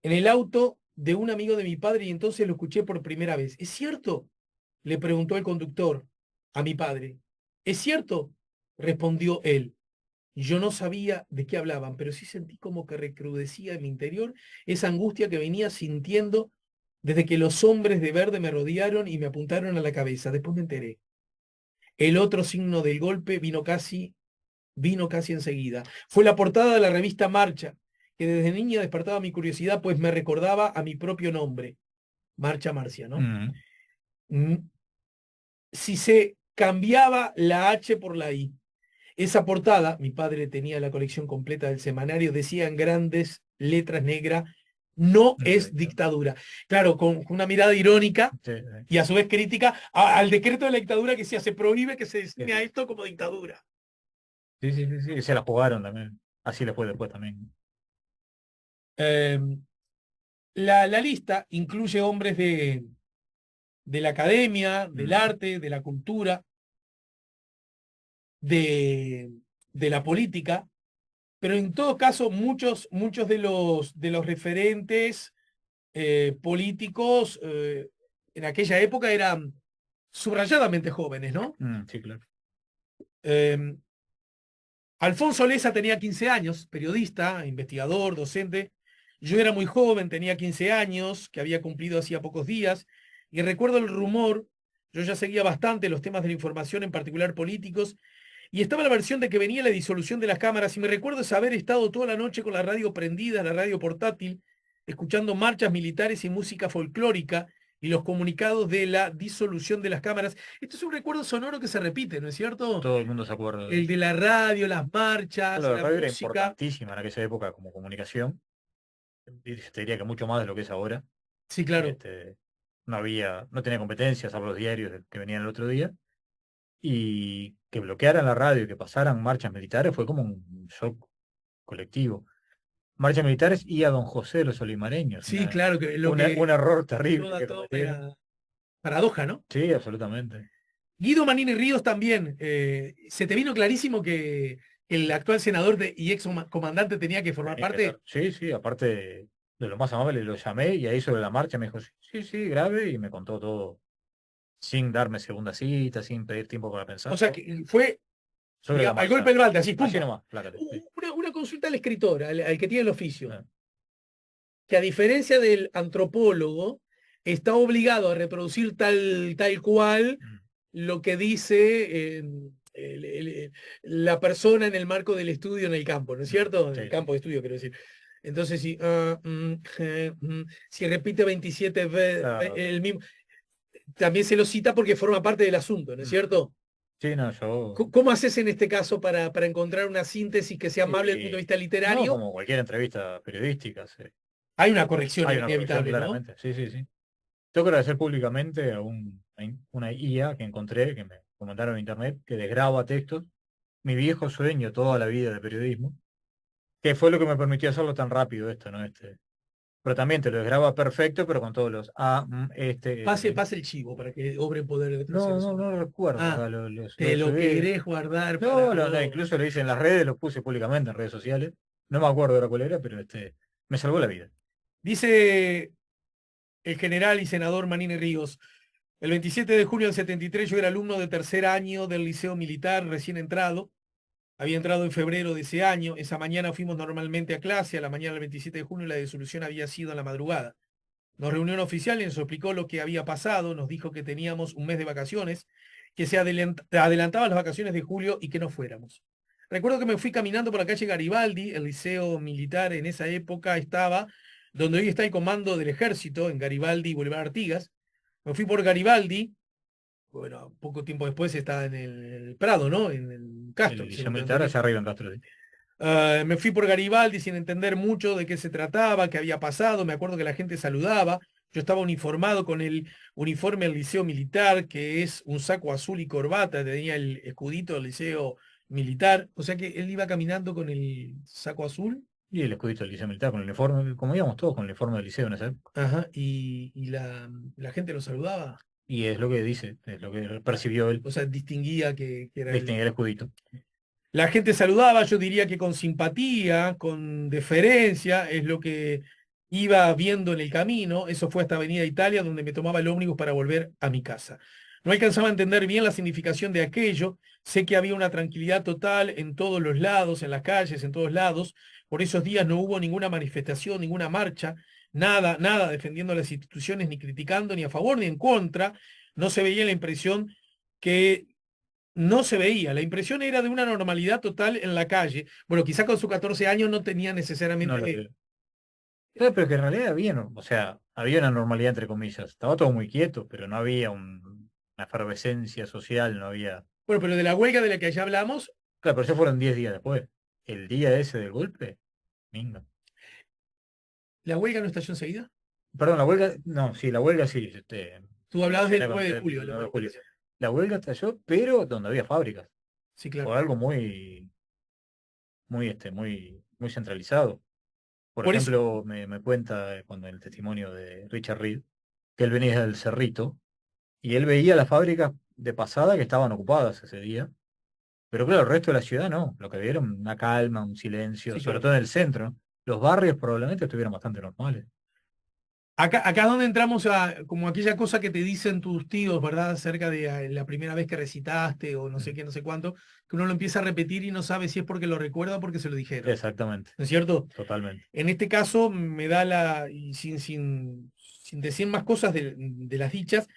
en el auto de un amigo de mi padre y entonces lo escuché por primera vez. ¿Es cierto? Le preguntó el conductor a mi padre. ¿Es cierto? Respondió él. Yo no sabía de qué hablaban, pero sí sentí como que recrudecía en mi interior esa angustia que venía sintiendo desde que los hombres de verde me rodearon y me apuntaron a la cabeza. Después me enteré. El otro signo del golpe vino casi enseguida. Fue la portada de la revista Marcha, que desde niña despertaba mi curiosidad, pues me recordaba a mi propio nombre, Marcha Marcia, ¿no? Mm, Mm, Si se cambiaba la H por la I. Esa portada, mi padre tenía la colección completa del semanario, decía en grandes letras negras, no no es sé, dictadura. Claro, con una mirada irónica sí, sí. y a su vez crítica al decreto de la dictadura que decía, se prohíbe que se designe a esto como dictadura. Sí, sí, sí, sí, se la jugaron también. Así les fue después también. Eh, la lista incluye hombres de la academia, del Mm, arte, de la cultura, de, de la política, pero en todo caso muchos de los referentes políticos en aquella época eran subrayadamente jóvenes, ¿no? sí, claro. Eh, Alfonso Leza tenía 15 años, periodista, investigador, docente. Yo era muy joven, tenía 15 años, que había cumplido hacía pocos días, y recuerdo el rumor, yo ya seguía bastante los temas de la información, en particular políticos, y estaba la versión de que venía la disolución de las cámaras, y me recuerdo es haber estado toda la noche con la radio prendida, la radio portátil, escuchando marchas militares y música folclórica, y los comunicados de la disolución de las cámaras. Esto es un recuerdo sonoro que se repite, ¿no es cierto? Todo el mundo se acuerda de El eso. de la radio, las marchas, La la radio era música. importantísima en aquella época como comunicación. Y te diría que mucho más de lo que es ahora. Sí, claro. Este, no tenía competencias, salvo los diarios que venían el otro día. Y que bloquearan la radio y que pasaran marchas militares fue como un shock colectivo. Marchas militares y a don José de los Olimareños, Sí, claro, que lo un que error terrible toda, que toda cometieron. una paradoja, ¿no? Sí, absolutamente. Guido Manini Ríos también. ¿Se te vino clarísimo que el actual senador y ex comandante tenía que formar Tenía que estar. parte? Sí, sí, aparte de lo más amable, lo llamé y ahí sobre la marcha me dijo, sí, sí, sí, grave, y me contó todo sin darme segunda cita, sin pedir tiempo para O sea, pensarlo. que fue, Sobre la digamos, al golpe marcha. del balde, así, Así pumba. nomás, plácate. Sí. Una consulta al escritor, al que tiene el oficio, Eh, que a diferencia del antropólogo, está obligado a reproducir tal cual mm, lo que dice la persona en el marco del estudio en el campo, ¿no es cierto? En el sí, sí. campo de estudio, quiero decir. Entonces, si repite 27 veces Claro. el mismo, también se lo cita porque forma parte del asunto, ¿no es Mm. cierto? Sí, no, yo. ¿Cómo haces en este caso para encontrar una síntesis que sea amable desde el punto de Y vista no, literario? como cualquier entrevista periodística, sí. Hay una corrección Hay una corrección inevitable, ¿no? claramente. Sí, sí, sí. Tengo que agradecer públicamente a una IA que encontré, que me que mandaron a internet, que desgraba textos, mi viejo sueño toda la vida de periodismo, que fue lo que me permitió hacerlo tan rápido esto, ¿no? Pero también te lo desgraba perfecto, pero con todos los Pase el chivo para que obre en poder de No, terceros. no recuerdo, Ah, acá lo te lo subí. querés guardar para No, no, vos. incluso lo hice en las redes, lo puse públicamente en redes sociales. No me acuerdo ahora cuál era, pero me salvó la vida. Dice el general y senador Manini Ríos. El 27 de junio del 73 yo era alumno de tercer año del Liceo Militar, recién entrado. Había entrado en febrero de ese año. Esa mañana fuimos normalmente a clase. A la mañana del 27 de junio la disolución había sido en la madrugada. Nos reunió un oficial y nos explicó lo que había pasado. Nos dijo que teníamos un mes de vacaciones, que se adelantaban las vacaciones de julio y que no fuéramos. Recuerdo que me fui caminando por la calle Garibaldi. El liceo militar en esa época estaba donde hoy está el comando del ejército, en Garibaldi y Boulevard Artigas. Me fui por Garibaldi. Bueno, poco tiempo después está en el Prado, ¿no? En el El Castro, si liceo no tengo militar entendido. allá arriba en Castro. Sí. Me fui por Garibaldi sin entender mucho de qué se trataba, qué había pasado. Me acuerdo que la gente saludaba. Yo estaba uniformado con el uniforme del liceo militar, que es un saco azul y corbata. Tenía el escudito del liceo militar. O sea que él iba caminando con el saco azul. Y el escudito del liceo militar con el uniforme, como íbamos todos con el uniforme del liceo en esa época. Ajá, y la gente lo saludaba. Y es lo que dice, es lo que percibió él, O sea, distinguía que era distinguir el. el escudito. La gente saludaba, yo diría que con simpatía, con deferencia, es lo que iba viendo en el camino. Eso fue hasta Avenida Italia, donde me tomaba el ómnibus para volver a mi casa. No alcanzaba a entender bien la significación de aquello. Sé que había una tranquilidad total en todos los lados, en las calles, en todos lados. Por esos días no hubo ninguna manifestación, ninguna marcha, nada, nada defendiendo las instituciones, ni criticando, ni a favor, ni en contra. No se veía la impresión que no se veía. La impresión era de una normalidad total en la calle. Bueno, quizá con sus 14 años no tenía No lo necesariamente. creo. Pero que en realidad había, o sea, había una normalidad entre comillas. Estaba todo muy quieto, pero no había una efervescencia social, no había. Bueno, pero de la huelga de la que ya hablamos, Claro, pero eso fueron 10 días después. El día ese del golpe, minga. la huelga no estalló enseguida. Perdón, la huelga, no, sí, la huelga sí, Tú hablabas del era 9 de el julio, la 9 de julio. movilización. La huelga estalló, pero donde había fábricas, Sí, claro. por algo muy centralizado. Por Por eso, ejemplo, me cuenta cuando en el testimonio de Richard Reed, que él venía del Cerrito, y él veía las fábricas de pasada que estaban ocupadas ese día, pero claro, el resto de la ciudad no, lo que vieron, una calma, un silencio, sí, sobre claro. todo en el centro, ¿no? Los barrios probablemente estuvieron bastante normales. Acá es donde entramos a como aquella cosa que te dicen tus tíos, ¿verdad? Acerca de la primera vez que recitaste o no sé Mm. qué, no sé cuánto, que uno lo empieza a repetir y no sabe si es porque lo recuerda o porque se lo dijeron. Exactamente, ¿No es cierto? totalmente. En este caso me da y sin decir más cosas de las dichas,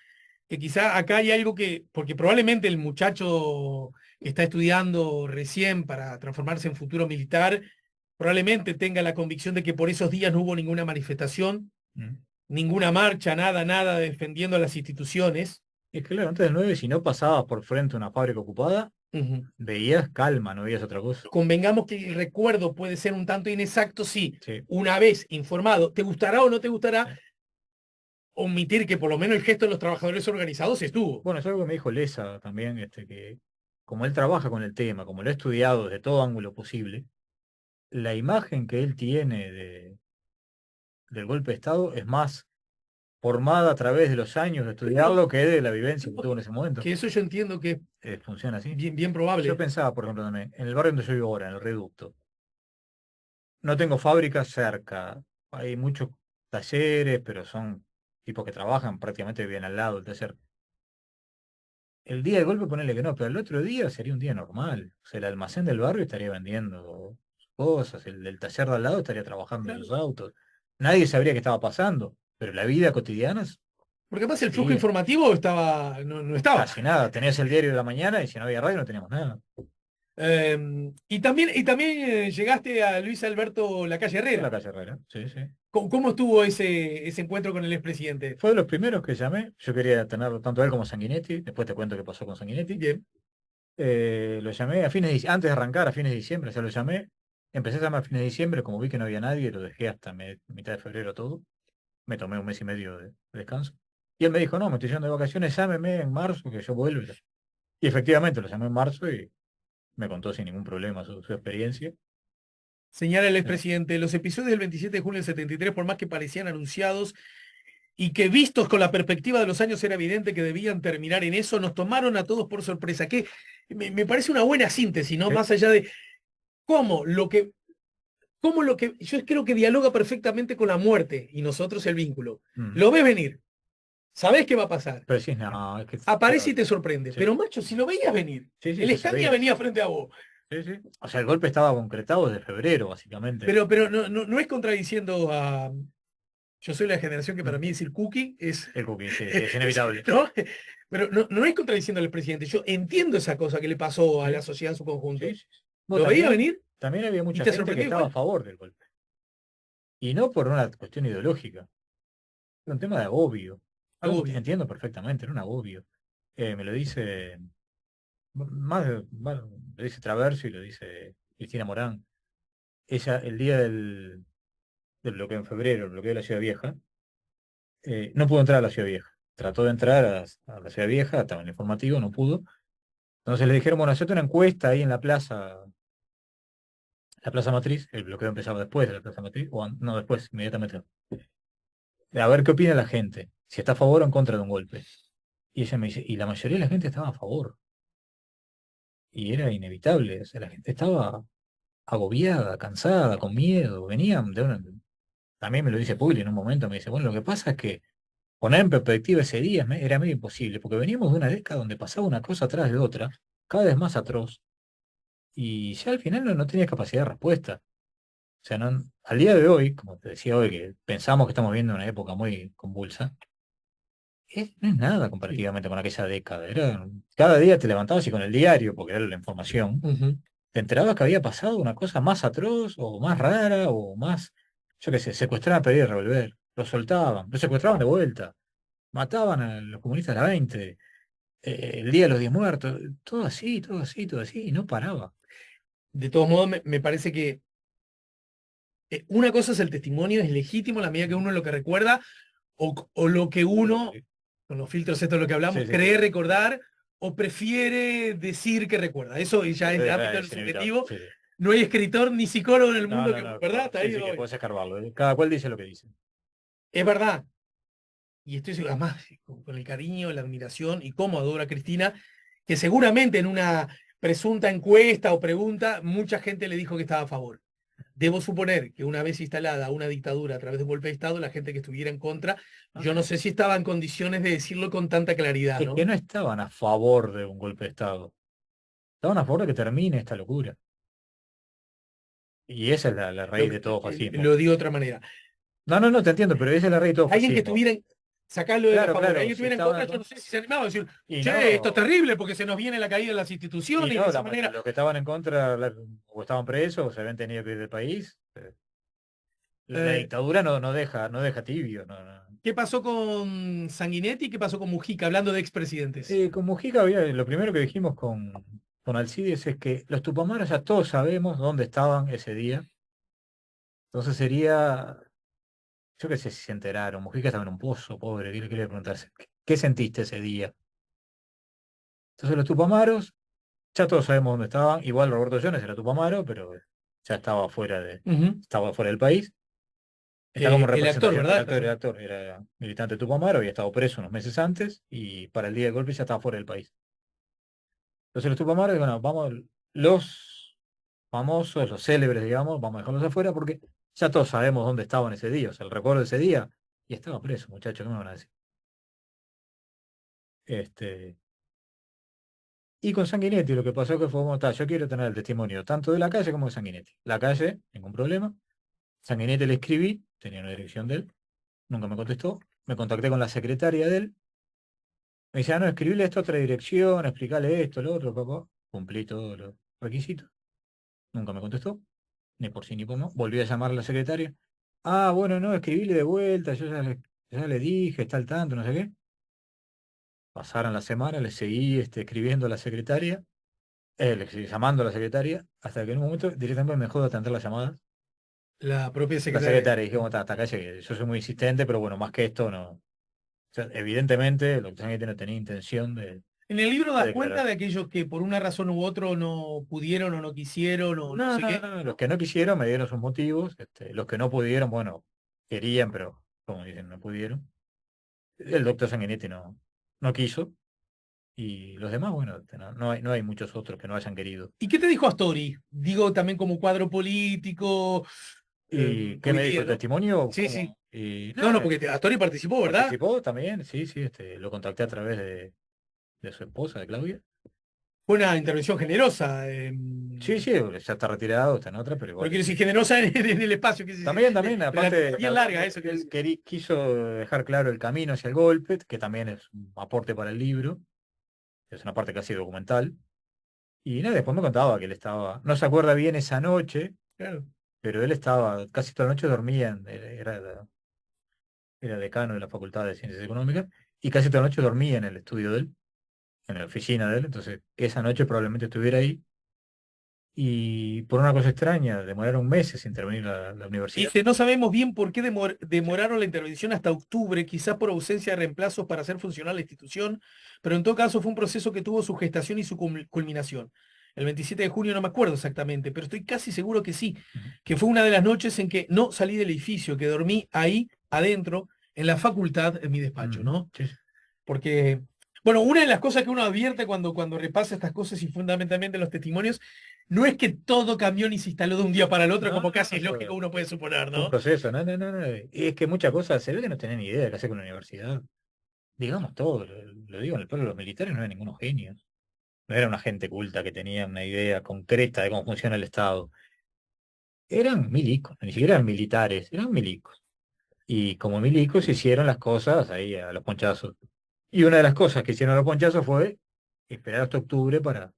que quizá acá hay algo que, porque probablemente el muchacho que está estudiando recién para transformarse en futuro militar, probablemente tenga la convicción de que por esos días no hubo ninguna manifestación, Mm. ninguna marcha, nada, nada defendiendo a las instituciones. Es que claro, antes del 9 si no pasabas por frente a una fábrica ocupada, Ujú. veías calma, no veías otra cosa. Convengamos que el recuerdo puede ser un tanto inexacto, sí, Sí, una vez informado, te gustará o no te gustará, sí. omitir que por lo menos el gesto de los trabajadores organizados estuvo. Bueno, es algo que me dijo Lesa también, que como él trabaja con el tema, como lo ha estudiado desde todo ángulo posible, la imagen que él tiene del golpe de Estado es más formada a través de los años de estudiarlo que de la vivencia que tuvo en ese momento. Que eso yo entiendo que es Funciona así. bien, bien Yo probable. pensaba, por ejemplo, también, en el barrio donde yo vivo ahora, en el Reducto, no tengo fábricas cerca, hay muchos talleres, pero son tipos que trabajan prácticamente bien al lado del taller. El día del golpe ponele que no, pero el otro día sería un día normal. O sea, el almacén del barrio estaría vendiendo cosas, el del taller de al lado estaría trabajando en Claro. sus autos. Nadie sabría qué estaba pasando, pero la vida cotidiana Porque además el flujo seguía. informativo estaba, no estaba. Casi nada. Tenías el diario de la mañana y si no había radio no teníamos nada. Y también llegaste a Luis Alberto Lacalle Fue la Herrera. calle Herrera, sí, sí. ¿Cómo estuvo ese encuentro con el expresidente? Fue de los primeros que llamé. Yo quería tener tanto a él como a Sanguinetti. Después te cuento qué pasó con Sanguinetti. Bien. Lo llamé a antes de arrancar, a fines de diciembre, ya lo llamé. Empecé a llamar a fines de diciembre, como vi que no había nadie, lo dejé hasta mitad de febrero todo. Me tomé un mes y medio de descanso. Y él me dijo, no, me estoy yendo de vacaciones, llámeme en marzo, que yo vuelvo. Y efectivamente lo llamé en marzo y me contó sin ningún problema su experiencia. Señala el Eh, expresidente, los episodios del 27 de junio del 73, por más que parecían anunciados y que vistos con la perspectiva de los años era evidente que debían terminar en eso, nos tomaron a todos por sorpresa, que me parece una buena síntesis, ¿no? Sí. Más allá de cómo lo que, cómo lo que, yo creo que dialoga perfectamente con la muerte y nosotros el vínculo. Mm. Lo ves venir, sabés qué va a pasar, Pero decís, no, es que... aparece y te sorprende, Sí, pero macho, si lo veías venir, sí, sí, el se Escaña sabía. venía frente a vos, Sí, sí. O sea, el golpe estaba concretado desde febrero, básicamente. pero no es contradiciendo a... Yo soy la generación que para Mm. mí decir cookie es, El cookie, sí, sí, es inevitable. ¿no? Pero no es contradiciendo al presidente. Yo entiendo esa cosa que le pasó a Sí, la sociedad en su sí, conjunto. sí. Bueno, Lo veía también, venir también había y mucha te gente que sorprendió estaba a igual. favor del golpe. Y no por una cuestión ideológica. Era un tema de agobio. Yo Agobio. entiendo perfectamente, era un agobio. Me lo dice bueno, lo dice Traverso y lo dice Cristina Morán. Ella, el día del bloqueo en febrero, el bloqueo de la Ciudad Vieja, no pudo entrar a la Ciudad Vieja. Trató de entrar a la Ciudad Vieja, estaba en el informativo, no pudo. Entonces le dijeron, bueno, hacete una encuesta ahí en la Plaza Matriz. El bloqueo empezaba después de la Plaza Matriz, no, después, inmediatamente. A ver qué opina la gente, si está a favor o en contra de un golpe. Y ella me dice, y la mayoría de la gente estaba a favor. Y era inevitable, o sea, la gente estaba agobiada, cansada, con miedo, venían de una... También me lo dice Pugli en un momento, me dice, bueno, lo que pasa es que poner en perspectiva ese día era medio imposible, porque veníamos de una década donde pasaba una cosa atrás de otra, cada vez más atroz, y ya al final no tenía capacidad de respuesta. O sea, al día de hoy, como te decía hoy, que pensamos que estamos viendo una época muy convulsa, no es nada Sí. comparativamente con aquella década. Cada día te levantabas y con el diario, porque era la información, Ujú. te enterabas que había pasado una cosa más atroz o más rara o más, yo qué sé, secuestraban a pedir revolver, los soltaban, los secuestraban de vuelta, mataban a los comunistas a la 20, el Día de los 10 Muertos, todo así, todo así, todo así, y no paraba. De todos modos, me parece que una cosa es el testimonio, es legítimo a la medida que uno lo que recuerda o lo que uno, Sí, con los filtros, esto es lo que hablamos, sí, sí, cree totalmente. recordar o prefiere decir que recuerda. Eso ya es el ámbito de lo Es inevitable. subjetivo. Sí, sí. No hay escritor ni psicólogo en el No, mundo no, que, no, ¿verdad? Hasta sí, ahí sí, que voy. puedes escarbarlo. Cada cual dice lo que dice. Es verdad. Y estoy seguro, además, con el cariño, la admiración y cómo adoro a Cristina, que seguramente en una presunta encuesta o pregunta, mucha gente le dijo que estaba a favor. Debo suponer que una vez instalada una dictadura a través de un golpe de Estado, la gente que estuviera en contra, No, yo no sé si estaba en condiciones de decirlo con tanta claridad, es que ¿no? no estaban a favor de un golpe de Estado. Estaban a favor de que termine esta locura. Y esa es la raíz de todo fascismo. Lo digo de otra manera. No, no, no, te entiendo, pero esa es la raíz de todo Alguien que fascismo. estuviera, sacarlo de la Claro, favor, alguien claro, que si estuviera en estaban contra, a yo no favor. sé si se animaba a decir, Y che, esto es no, terrible porque se nos viene la caída de las instituciones y y de no, esa manera. los que estaban en contra o estaban presos o se habían tenido que ir del país. La Eh, dictadura no deja tibio. No, no. ¿Qué pasó con Sanguinetti? ¿Qué pasó con Mujica? Hablando de expresidentes. Con Mujica lo primero que dijimos con Alcides es que los Tupamaros ya todos sabemos dónde estaban ese día. Entonces sería, yo qué sé si se enteraron. Mujica estaba en un pozo, pobre, ¿qué le quería preguntarse? ¿Qué sentiste ese día? Entonces los Tupamaros, ya todos sabemos dónde estaban. Igual Roberto Jones era Tupamaro, pero ya Ujú. estaba fuera del país. Está como en El actor, representación, ¿verdad? Perdón. el actor era militante de Tupamaro, había estado preso unos meses antes y para el día del golpe ya estaba fuera del país. Entonces los Tupamaros, bueno, vamos, los famosos, los célebres, digamos, vamos a dejarlos afuera porque ya todos sabemos dónde estaban ese día, o sea, el recuerdo de ese día, y estaba preso, muchachos, ¿qué me van a decir? Este, y con Sanguinetti lo que pasó que fue, bueno, yo quiero tener el testimonio tanto de la calle como de Sanguinetti. La calle, ningún problema. Sanguinetti le escribí, tenía una dirección de él, nunca me contestó. Me contacté con la secretaria de él. Me dice, no, escribile esto a otra dirección, explicarle esto, lo otro, papá. Cumplí todos los requisitos. Nunca me contestó, ni por sí ni por no. Volví a llamar a la secretaria. Ah, bueno, no, escribile de vuelta, yo ya le dije, está al tanto, no sé qué. Pasaron las semanas, le seguí escribiendo a la secretaria, le seguí llamando a la secretaria, hasta que en un momento directamente me dejó de atender las llamadas. La propia La secretaria. secretaria, dije, bueno, hasta acá llegué. Yo soy muy insistente, pero bueno, más que esto, no. O sea, evidentemente, lo que no tenía intención de. En el libro a das cuenta declarar. de aquellos que por una razón u otra no pudieron o no quisieron o no No, sé no, qué. no, los que no quisieron me dieron sus motivos, los que no pudieron, bueno, querían, pero como dicen, no pudieron. El doctor Sanguinetti no quiso, y los demás, bueno, no hay muchos otros que no hayan querido. ¿Y qué te dijo Astori? Digo también como cuadro político, ¿Y qué hoy me dijo día, el ¿no? testimonio? Sí, sí. ¿Cómo? Y No, no, nada, porque Astori participó, ¿verdad? participó también, sí, sí, lo contacté a través de su esposa, de Claudia. Fue una intervención generosa. Sí, sí, ya está retirado, está en otra, pero Pero igual. quiero decir, generosa en el espacio, que También, también, aparte, bien larga, eso quiero él decir. quiso dejar claro el camino hacia el golpe, que también es un aporte para el libro, es una parte casi documental. Y nada, después me contaba que él estaba, no se acuerda bien esa noche, Claro. pero él estaba, casi toda la noche dormía, era decano de la Facultad de Ciencias Económicas, y casi toda la noche dormía en el estudio de él, en la oficina de él, entonces esa noche probablemente estuviera ahí, y por una cosa extraña, demoraron meses en intervenir la universidad. Dice, no sabemos bien por qué demoraron la intervención hasta octubre, quizás por ausencia de reemplazos para hacer funcionar la institución, pero en todo caso fue un proceso que tuvo su gestación y su culminación. El 27 de junio no me acuerdo exactamente, pero estoy casi seguro que sí, Ujú. que fue una de las noches en que no salí del edificio, que dormí ahí adentro, en la facultad, en mi despacho, Ujú. ¿no? Sí, sí. Porque, bueno, una de las cosas que uno advierte cuando repasa estas cosas y fundamentalmente los testimonios, no es que todo cambió ni se instaló de un día para el otro, No, como no, casi es lógico uno puede suponer, fue un ¿no? proceso, no. Y es que muchas cosas se ve que no tienen ni idea de qué hacer con la universidad. Digamos todo, lo digo en el pueblo, los militares no eran ningunos genios. No era una gente culta que tenía una idea concreta de cómo funciona el Estado. Eran milicos, ni siquiera eran militares, eran milicos. Y como milicos hicieron las cosas ahí a los ponchazos. Y una de las cosas que hicieron a los ponchazos fue esperar hasta octubre para...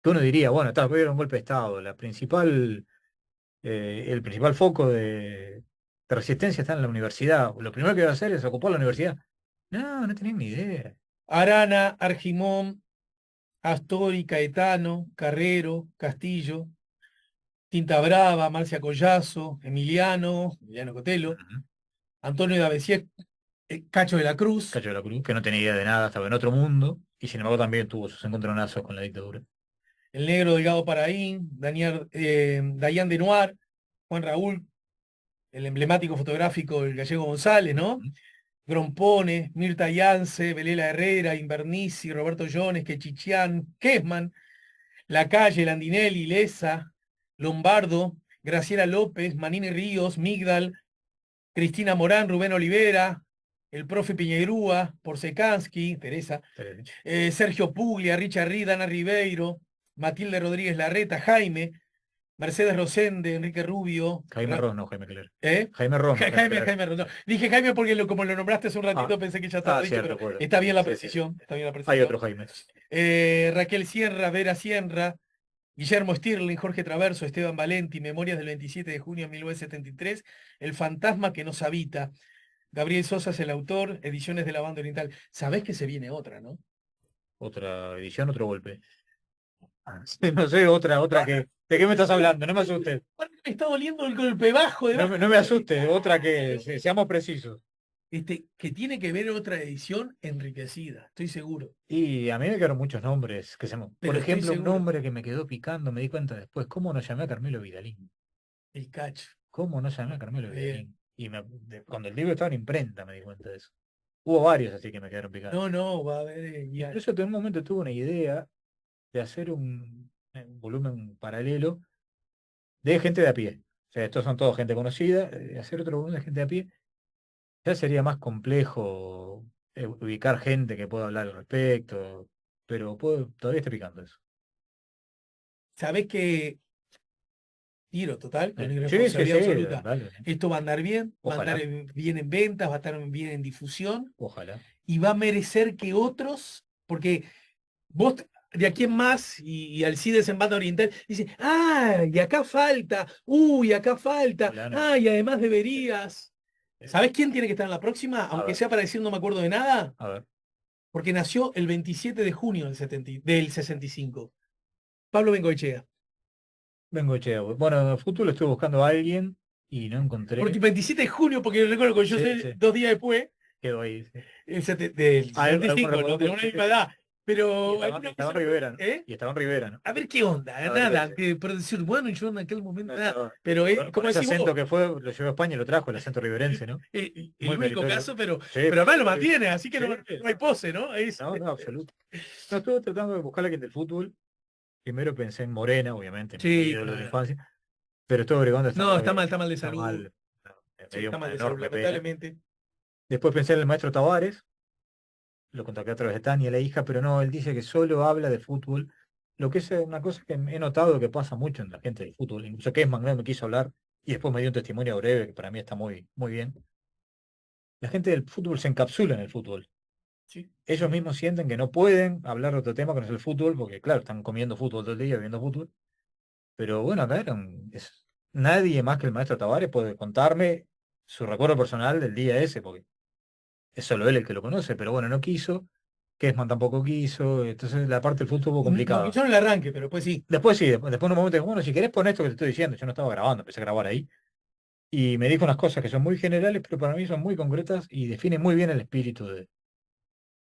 Que uno diría, bueno, está, hubiera un golpe de Estado. El principal foco de resistencia está en la universidad. Lo primero que iba a hacer es ocupar la universidad. No tenían ni idea. Arana, Argimón, Astori, Caetano, Carrero, Castillo, Tinta Brava, Marcia Collazo, Emiliano Cotelo, Ujú. Antonio de Avecié, Cacho de la Cruz, Cacho de la Cruz, que no tenía idea de nada, estaba en otro mundo, y sin embargo también tuvo sus encontronazos con la dictadura. el negro Delgado Paraín, Dayan de Noir, Juan Raúl, el emblemático fotográfico el gallego González, ¿no? Ujú. Grompone, Mirta Yance, Belela Herrera, Invernici, Roberto Jones, Quechichián, Kesman, Lacalle, Landinelli, Lesa, Lombardo, Graciela López, Manini Ríos, Migdal, Cristina Morán, Rubén Olivera, el profe Piñeirúa, Porsekansky, Teresa, Eh, Sergio Puglia, Richard Reed, Ana Ribeiro, Matilde Rodríguez Larreta, Jaime, Mercedes Rosende, Enrique Rubio, Jaime Ross, no Jaime Cler. ¿eh? Jaime Ross, no Jaime Jaime, Cler. Jaime, no. Dije Jaime porque como lo nombraste hace un Ah, ratito pensé que ya estaba dicho, cierto, pero acuerdo. está bien la Sí, sí. precisión, está bien la Hay precisión. otro Jaime. Raquel Sierra, Vera Sierra, Guillermo Stirling, Jorge Traverso, Esteban Valenti, Memorias del 27 de junio de 1973, El fantasma que nos habita. Gabriel Sosa es el autor, Ediciones de la Banda Oriental. Sabés que se viene otra, ¿no? Otra edición, otro golpe. Sí, no sé, otra que... ¿De qué me estás hablando? No me asustes. Me está doliendo el golpe bajo de No me asustes, otra que... Seamos precisos. que tiene que ver otra edición enriquecida, estoy seguro. Y a mí me quedaron muchos nombres Por Pero estoy ejemplo, un seguro. nombre que me quedó picando, me di cuenta después. ¿Cómo no llamé a Carmelo Vidalín? El cacho. ¿Cómo no llamé a Carmelo Bien. Vidalín? Y cuando el libro estaba en imprenta me di cuenta de eso. Hubo varios así que me quedaron picando. No, no, va a haber. Incluso en un momento tuve una idea de hacer un volumen paralelo de gente de a pie. O sea, estos son todos gente conocida, hacer otro volumen de gente de a pie. Ya sería más complejo ubicar gente que pueda hablar al respecto, pero todavía estoy picando eso. Sabés que tiro total, con Sí, sí, irresponsabilidad sí, absoluta. dale. Esto va a andar bien, va a andar Ojalá, bien en ventas, va a estar bien en difusión ojalá. y va a merecer que otros, porque vos de aquí en más y Alcides en Banda Oriental dice, ah, y acá falta, uy, acá falta, Fulano. ah, y además deberías. ¿Sabés quién tiene que estar en la próxima? A Aunque ver, sea para decir no me acuerdo de nada, a ver. porque nació el 27 de junio del 65. Pablo Bengoechea. Vengo, che. Bueno, en el futuro estuve buscando a alguien y no Porque encontré. el 27 de junio, porque recuerdo que yo Sí, sé sí, 2 días después, quedó ahí. Sí. del Algún 65, no tenemos la misma edad. Pero Estaba alguna en vez, Rivera, ¿no? ¿eh? Y estaba en Rivera, ¿no? A ver qué onda, A ver, nada, por decir, bueno, yo en aquel no momento nada, estaba- pero con como ese decís vos, acento que fue, lo llevó a España y lo trajo, el acento riverense, ¿no? el Muy único meritorio. caso, Sí, pero además lo pero mantiene, así que sí, no hay pose, ¿no? no, no, absoluto. No, estuve tratando de buscar a alguien del fútbol. Primero pensé en Morena, obviamente, mi Sí, ídolo de la claro. infancia, pero estuve averiguando, No, está mal de está salud. mal, no, me Sí, dio está mal una de salud, enorme pena. lamentablemente. Después pensé en el maestro Tavares, lo contacté a través de Tania, la hija, pero no, él dice que solo habla de fútbol, lo que es una cosa que he notado que pasa mucho en la gente del fútbol, incluso que es Magno me quiso hablar y después me dio un testimonio breve que para mí está muy, muy bien. La gente del fútbol se encapsula en el fútbol. Sí, Ellos mismos sienten que no pueden hablar de otro tema que no es el fútbol, porque claro, están comiendo fútbol todo el día, viendo fútbol. Pero bueno, acá nadie más que el maestro Tavares puede contarme su recuerdo personal del día ese, porque es solo él el que lo conoce, pero bueno, no quiso, Kessman tampoco quiso, entonces la parte del fútbol estuvo no complicada. quisieron el arranque, pero después sí. Después sí, después en un momento dijo, bueno, si querés poner esto que te estoy diciendo, yo no estaba grabando, empecé a grabar ahí, y me dijo unas cosas que son muy generales, pero para mí son muy concretas y definen muy bien el espíritu de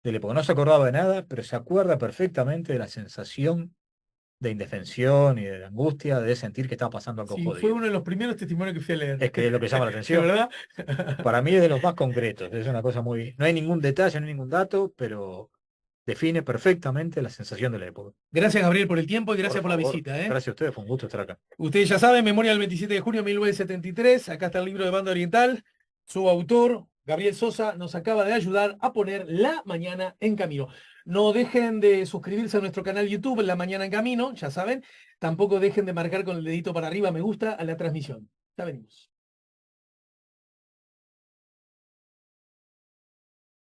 la época. No se acordaba de nada, pero se acuerda perfectamente de la sensación de indefensión y de angustia de sentir que estaba pasando algo Sí, fue jodido. uno de los primeros testimonios que fui a leer. Es que es lo que llama la ¿De atención. verdad? Para mí es de los más concretos, es una cosa muy... No hay ningún detalle, no hay ningún dato, pero define perfectamente la sensación de la época. Gracias, Gabriel, por el tiempo y Por gracias por la favor, visita, ¿eh? gracias a ustedes, fue un gusto estar acá. Ustedes ya saben, Memoria del 27 de junio de 1973. Acá está el libro de Banda Oriental. Su autor, Gabriel Sosa, nos acaba de ayudar a poner La Mañana en Camino. No dejen de suscribirse a nuestro canal YouTube, La Mañana en Camino, ya saben. Tampoco dejen de marcar con el dedito para arriba, me gusta, a la transmisión. Ya venimos.